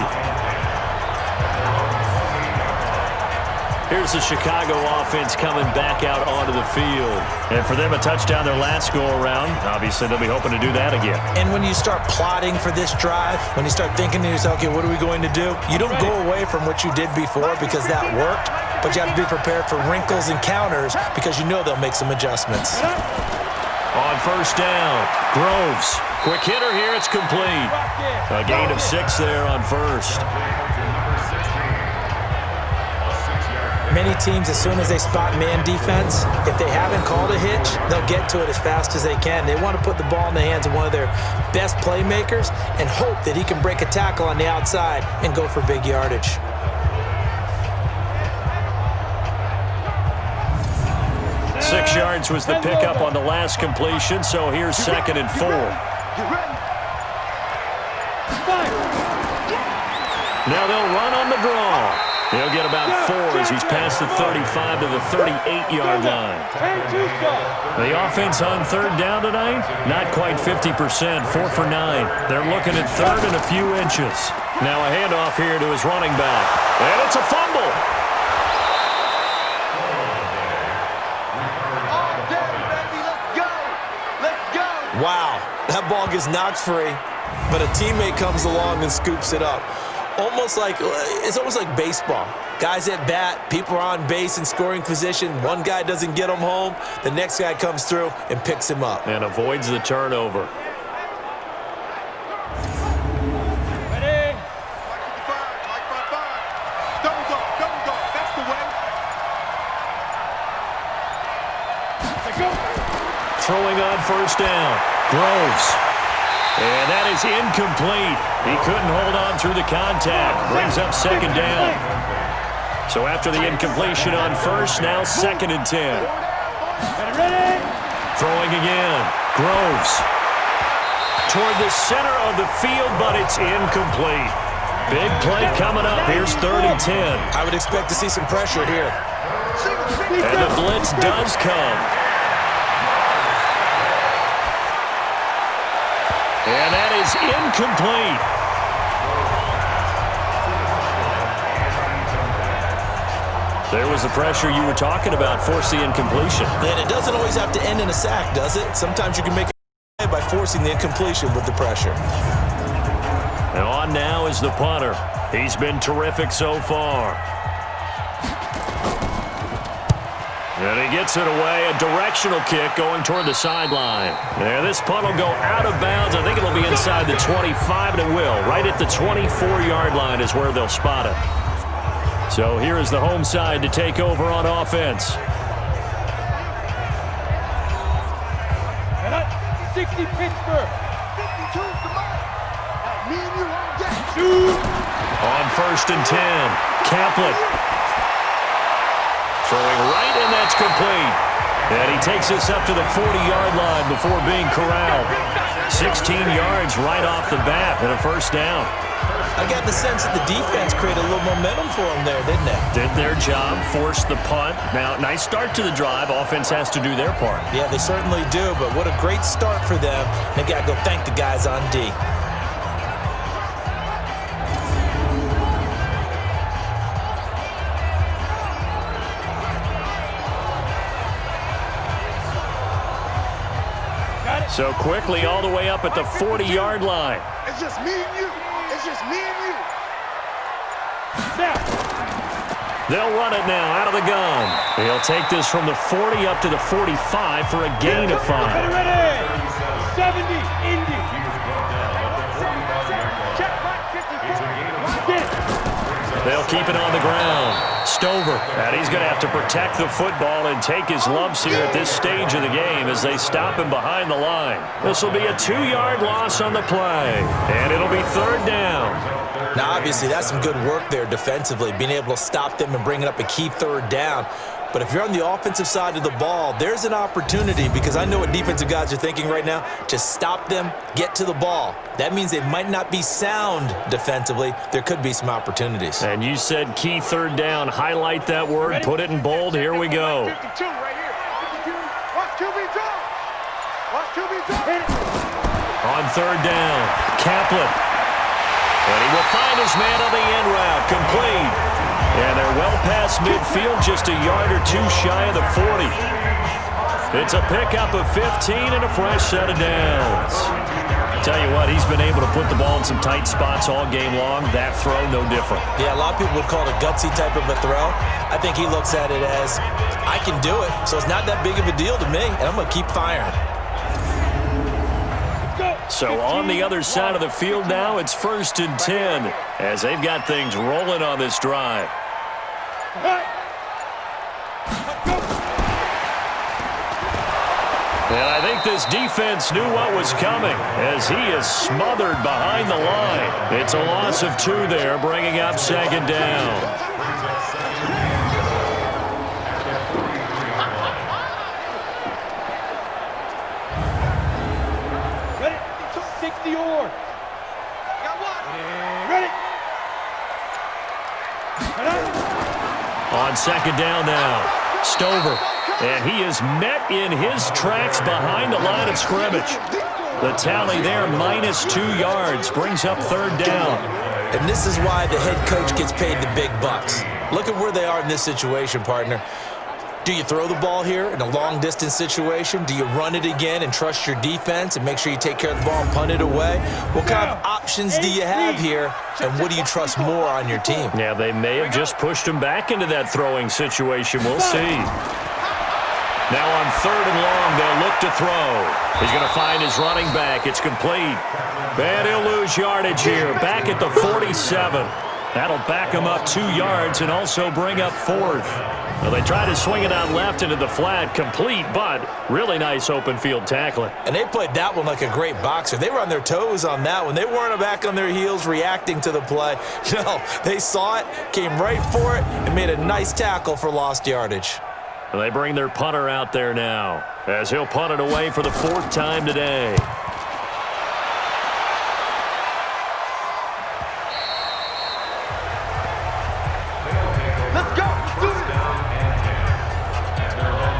Here's the Chicago offense coming back out onto the field. And for them, a touchdown their last go-around. Obviously, they'll be hoping to do that again. And when you start plotting for this drive, when you start thinking to yourself, okay, what are we going to do? You don't go away from what you did before because that worked, but you have to be prepared for wrinkles and counters because you know they'll make some adjustments. On first down, Groves. Quick hitter here, it's complete. A gain of 6 there on first. Many teams, as soon as they spot man defense, if they haven't called a hitch, they'll get to it as fast as they can. They want to put the ball in the hands of one of their best playmakers and hope that he can break a tackle on the outside and go for big yardage. Six yards was the pickup on the last completion, so here's 2nd and 4. Now they'll run on the draw. He'll get about 4 as he's past the 35 to the 38-yard line. The offense on third down tonight, not quite 50%, 4 for 9. They're looking at third and a few inches. Now a handoff here to his running back. And it's a fumble. Wow, that ball gets knocked free, but a teammate comes along and scoops it up. It's almost like baseball. Guys at bat, people are on base in scoring position. One guy doesn't get him home. The next guy comes through and picks him up. And avoids the turnover. Ready? Double dog. That's the way. Throwing on first down. Groves. And that is incomplete. He couldn't hold on through the contact. Brings up 2nd down. So after the incompletion on first, now 2nd and 10. Throwing again. Groves. Toward the center of the field, but it's incomplete. Big play coming up. Here's 3rd and 10. I would expect to see some pressure here. And the blitz does come. And that is incomplete. There was the pressure you were talking about, force the incompletion. And it doesn't always have to end in a sack, does it? Sometimes you can make it by forcing the incompletion with the pressure. And on now is the punter. He's been terrific so far. And he gets it away, a directional kick going toward the sideline. And this punt will go out of bounds. I think it'll be inside the 25, and it will. Right at the 24-yard line is where they'll spot it. So here is the home side to take over on offense. 60 Pittsburgh. 52's the mark. Me and you on deck. On 1st and 10, Kaplan. Throwing right, and that's complete. And he takes us up to the 40-yard line before being corralled. 16 yards right off the bat and a first down. I got the sense that the defense created a little momentum for them there, didn't they? Did their job, forced the punt. Now, nice start to the drive. Offense has to do their part. Yeah, they certainly do, but what a great start for them. They got to go thank the guys on D. So quickly all the way up at the 40-yard line. It's just me and you. It's just me and you. They'll run it now out of the gun. He'll take this from the 40 up to the 45 for a gain of 5. Ready? 70, Indy. They'll keep it on the ground. Stover, and he's going to have to protect the football and take his lumps here at this stage of the game as they stop him behind the line. This will be a 2-yard loss on the play, and it'll be 3rd down. Now, obviously, that's some good work there defensively, being able to stop them and bring it up a key 3rd down. But if you're on the offensive side of the ball, there's an opportunity, because I know what defensive guys are thinking right now. Just stop them, get to the ball. That means they might not be sound defensively. There could be some opportunities. And you said key third down. Highlight that word, put it in bold. Here we go. 52 right here. Watch QB draw. Watch QB draw. On third down, Kaplan. And he will find his man on the end route, complete. And they're well past midfield, just a yard or two shy of the 40. It's a pickup of 15 and a fresh set of downs. Tell you what, he's been able to put the ball in some tight spots all game long. That throw, no different. Yeah, a lot of people would call it a gutsy type of a throw. I think he looks at it as, I can do it, so it's not that big of a deal to me, and I'm going to keep firing. So on the other side of the field now, it's 1st and 10 as they've got things rolling on this drive. And I think this defense knew what was coming as he is smothered behind the line. It's a loss of 2 there, bringing up 2nd down. Ready? 60 or. Got one. Ready? On 2nd down now, Stover. And he is met in his tracks behind the line of scrimmage. The tally there, minus 2 yards, brings up 3rd down. And this is why the head coach gets paid the big bucks. Look at where they are in this situation, partner. Do you throw the ball here in a long-distance situation? Do you run it again and trust your defense and make sure you take care of the ball and punt it away? What kind of options do you have here, and what do you trust more on your team? Yeah, they may have just pushed him back into that throwing situation. We'll see. Now on 3rd and long, they'll look to throw. He's going to find his running back. It's complete. And he'll lose yardage here. Back at the 47. That'll back him up 2 yards and also bring up 4th. Well, they try to swing it out left into the flat. Complete, but really nice open field tackling. And they played that one like a great boxer. They were on their toes on that one. They weren't back on their heels reacting to the play. No, they saw it, came right for it, and made a nice tackle for lost yardage. They bring their punter out there now as he'll punt it away for the 4th time today. Let's go. Do it.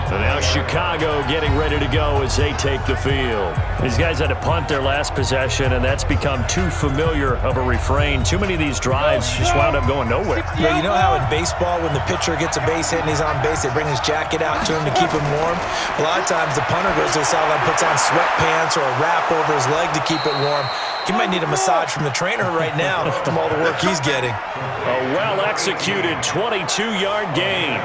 So now Chicago getting ready to go as they take the field. These guys had to punt their last possession, and that's become too familiar of a refrain. Too many of these drives just wound up going nowhere. Yeah, you know how in baseball when the pitcher gets a base hit and he's on base, they bring his jacket out to him to keep him warm? A lot of times the punter goes to the sideline, puts on sweatpants or a wrap over his leg to keep it warm. He might need a massage from the trainer right now from all the work he's getting. A well-executed 22-yard gain.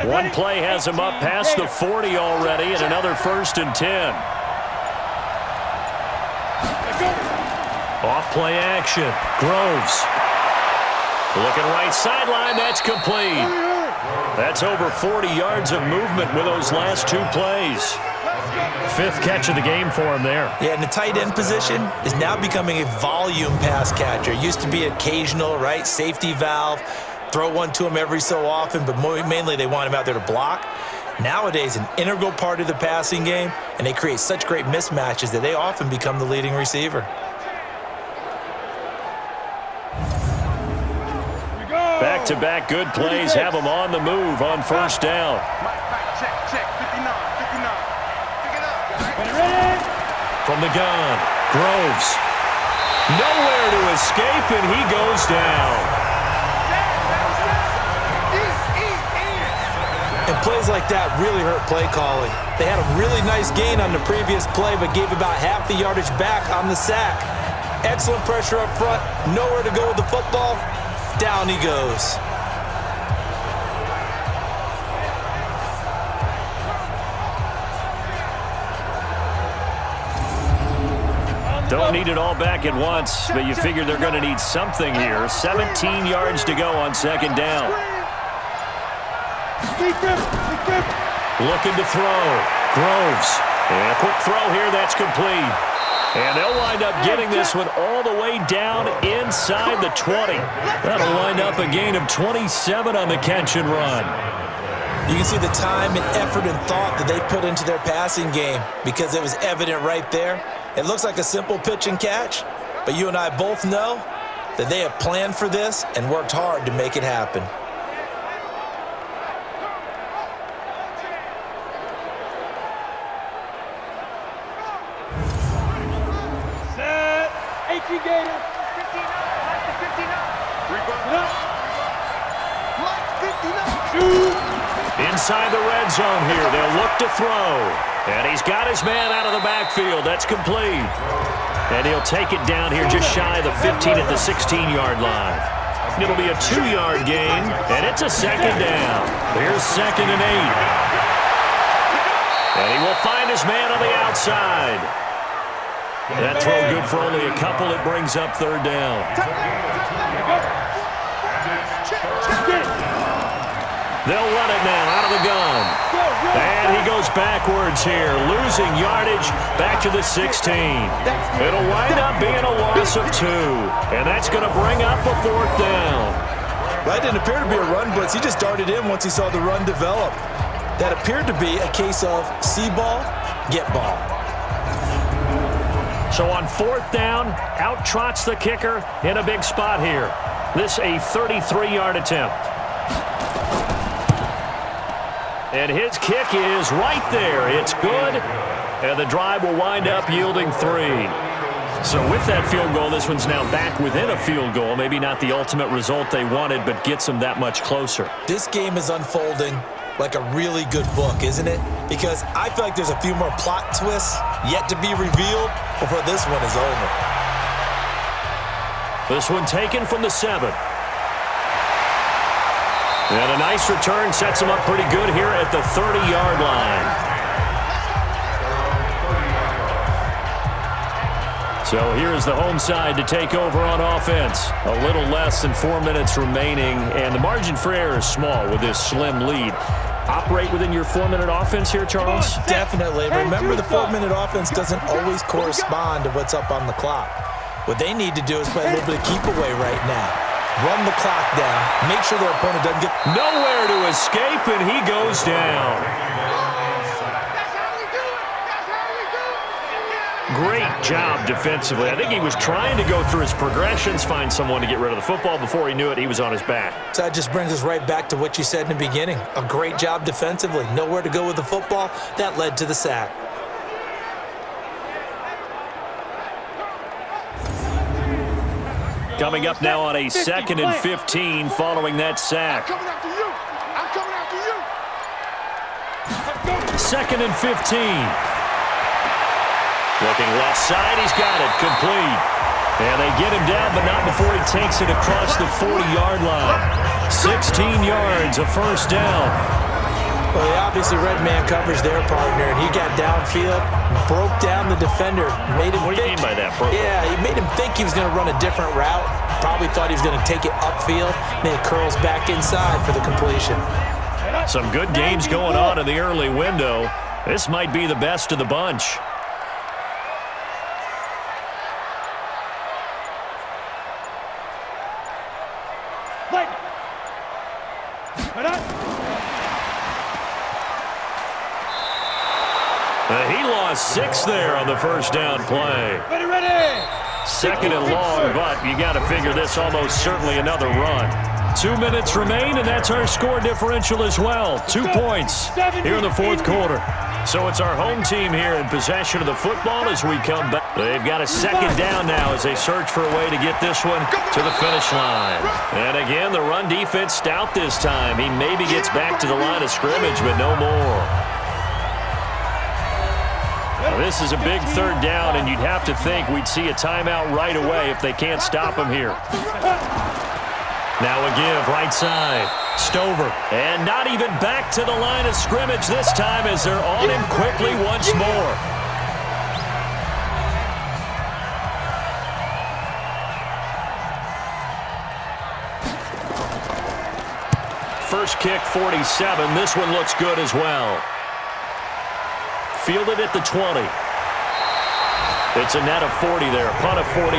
One play has him up past the 40 already, and another 1st and 10. Off play action. Groves. Looking right sideline. That's complete. That's over 40 yards of movement with those last 2 plays. 5th catch of the game for him there. Yeah, and the tight end position is now becoming a volume pass catcher. It used to be occasional, right? Safety valve. Throw one to him every so often, but mainly they want him out there to block. Nowadays, an integral part of the passing game, and they create such great mismatches that they often become the leading receiver. Back-to-back good plays have him on the move on 1st down. Check. 59. Pick it up. From the gun, Groves. Nowhere to escape, and he goes down. And plays like that really hurt play calling. They had a really nice gain on the previous play, but gave about half the yardage back on the sack. Excellent pressure up front, nowhere to go with the football. Down he goes. Don't need it all back at once, but you figure they're going to need something here. 17 yards to go on 2nd down. Looking to throw. Groves. And a quick throw here. That's complete. And they'll wind up getting this one all the way down inside the 20. That'll wind up a gain of 27 on the catch and run. You can see the time and effort and thought that they put into their passing game because it was evident right there. It looks like a simple pitch and catch, but you and I both know that they have planned for this and worked hard to make it happen. Set. 18 Gator. 59. Shoot. Inside the red zone here. They'll look to throw. And he's got his man out of the backfield. That's complete. And he'll take it down here just shy of the 15 at the 16-yard line. It'll be a 2-yard gain, and it's a second down. Here's 2nd and 8. And he will find his man on the outside. That throw good for only a couple. It brings up 3rd down. They'll run it now out of the gun. And he goes backwards here, losing yardage back to the 16. It'll wind up being a loss of 2. And that's going to bring up a 4th down. That didn't appear to be a run blitz. He just darted in once he saw the run develop. That appeared to be a case of see ball, get ball. So on 4th down, out trots the kicker in a big spot here. This a 33-yard attempt. And his kick is right there. It's good. And the drive will wind up yielding 3. So with that field goal, this one's now back within a field goal. Maybe not the ultimate result they wanted, but gets them that much closer. This game is unfolding like a really good book, isn't it? Because I feel like there's a few more plot twists yet to be revealed before this one is over. This one taken from the 7. And a nice return sets him up pretty good here at the 30-yard line. So here's the home side to take over on offense. A little less than 4 minutes remaining, and the margin for error is small with this slim lead. Operate within your 4-minute offense here, Charles? Definitely. Remember, the 4-minute offense doesn't always correspond to what's up on the clock. What they need to do is play a little bit of keep away right now. Run the clock down. Make sure their opponent doesn't get nowhere to escape, and he goes down. Great job defensively. I think he was trying to go through his progressions, find someone to get rid of the football. Before he knew it, he was on his back. So that just brings us right back to what you said in the beginning. A great job defensively. Nowhere to go with the football. That led to the sack. Coming up now on a 2nd and 15 following that sack. I'm coming after you. I'm coming after you. 2nd and 15. Looking left side, he's got it, complete. And they get him down, but not before he takes it across the 40-yard line. 16 yards, a 1st down. Well, he obviously read man coverage their partner, and he got downfield, broke down the defender, made him What do you think. mean by that, bro? Yeah, he made him think he was going to run a different route. Probably thought he was going to take it upfield, then it curls back inside for the completion. Some good games going on in the early window. This might be the best of the bunch. He lost 6 there on the 1st down play. Ready. 2nd and long, but you got to figure this almost certainly another run. 2 minutes remain, and that's our score differential as well. 2 points here in the 4th quarter. So it's our home team here in possession of the football as we come back. They've got a 2nd down now as they search for a way to get this one to the finish line. And again, the run defense stout this time. He maybe gets back to the line of scrimmage, but no more. Now, this is a big 3rd down, and you'd have to think we'd see a timeout right away if they can't stop him here. Now a give, right side. Stover. And not even back to the line of scrimmage this time as they're on him quickly once more. first kick 47. This one looks good as well. Fielded at the 20. It's a net of 40 there. Punt of 48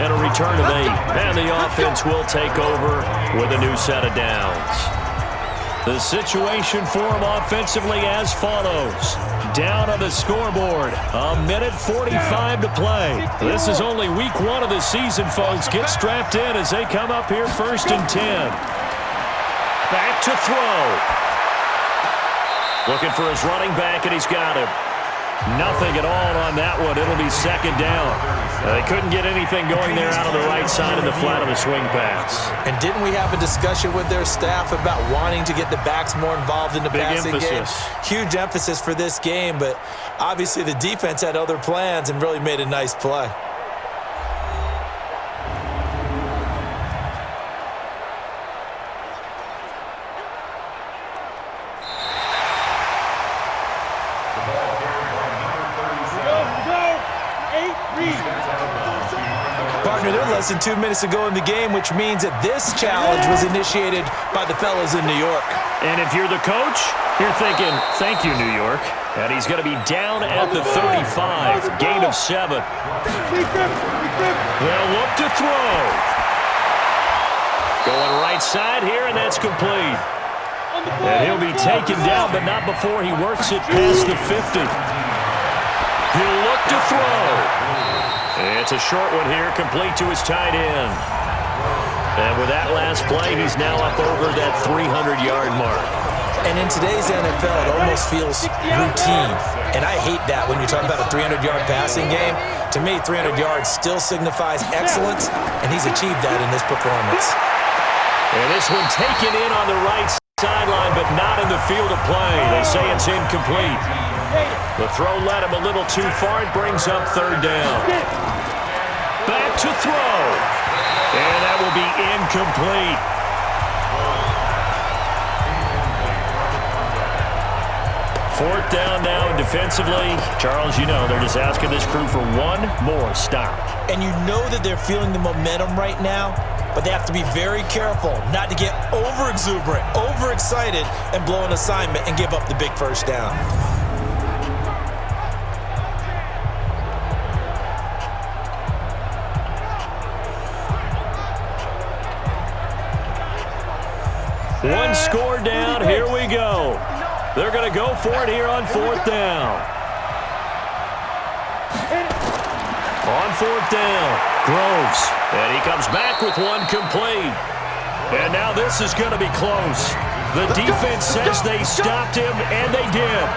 and a return of 8. And the offense will take over with a new set of downs. The situation for them offensively as follows. Down on the scoreboard. A minute 45 to play. This is only week 1 of the season, folks. Get strapped in as they come up here 1st and 10. Back to throw. Looking for his running back, and he's got him. Nothing at all on that one. It'll be 2nd down. They couldn't get anything going there out of the right side of the flat of the swing pass. And didn't we have a discussion with their staff about wanting to get the backs more involved in the passing game? Huge emphasis for this game, but obviously the defense had other plans and really made a nice play. Partner, they're less than 2 minutes to go in the game, which means that this challenge was initiated by the fellas in New York. And if you're the coach, you're thinking, thank you, New York. And he's going to be down at the 35, gain of 7. They'll look to throw. Going right side here, and that's complete. And he'll be taken down, but not before he works it past the 50. He'll look to throw. It's a short one here, complete to his tight end. And with that last play, he's now up over that 300-yard mark. And in today's NFL, it almost feels routine. And I hate that when you're talking about a 300-yard passing game. To me, 300 yards still signifies excellence, and he's achieved that in this performance. And this one taken in on the right sideline, but not in the field of play. They say it's incomplete. The throw led him a little too far. It brings up 3rd down. Back to throw. And that will be incomplete. Fourth down now defensively. Charles, you know, they're just asking this crew for one more stop. And you know that they're feeling the momentum right now, but they have to be very careful not to get over-exuberant, over-excited, and blow an assignment and give up the big first down. One score down. Here we go. They're going to go for it here on 4th down. On 4th down, Groves. And he comes back with one complete. And now this is going to be close. The defense says they stopped him, and they did.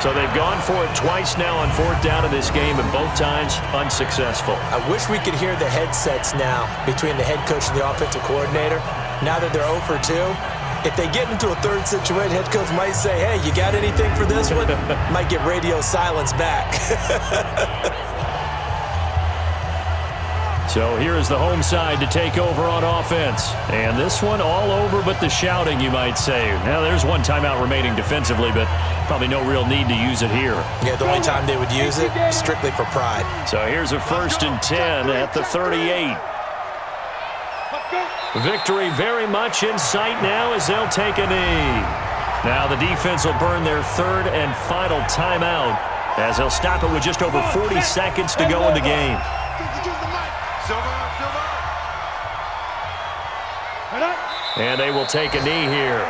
So they've gone for it twice now on 4th down in this game, and both times unsuccessful. I wish we could hear the headsets now between the head coach and the offensive coordinator. Now that they're 0 for 2, if they get into a 3rd situation, head coach might say, hey, you got anything for this one? Might get radio silence back. So here is the home side to take over on offense. And this one all over but the shouting, you might say. Now, there's one timeout remaining defensively, but probably no real need to use it here. Yeah, the only time they would use it, strictly for pride. So here's a 1st and 10 at the 38. Victory very much in sight now as they'll take a knee. Now the defense will burn their 3rd and final timeout as they'll stop it with just over 40 seconds to go in the game. And they will take a knee here.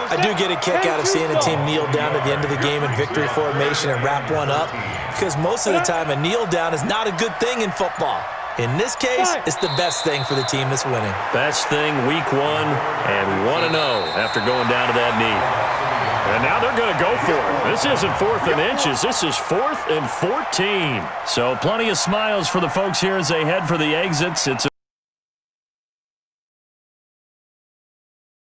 I do get a kick out of seeing a team kneel down at the end of the game in victory formation and wrap one up, because most of the time a kneel down is not a good thing in football. In this case, it's the best thing for the team that's winning. Best thing week 1 and 1-0 after going down to that knee. And now they're going to go for it. This isn't 4th and inches. This is 4th and 14. So plenty of smiles for the folks here as they head for the exits. It's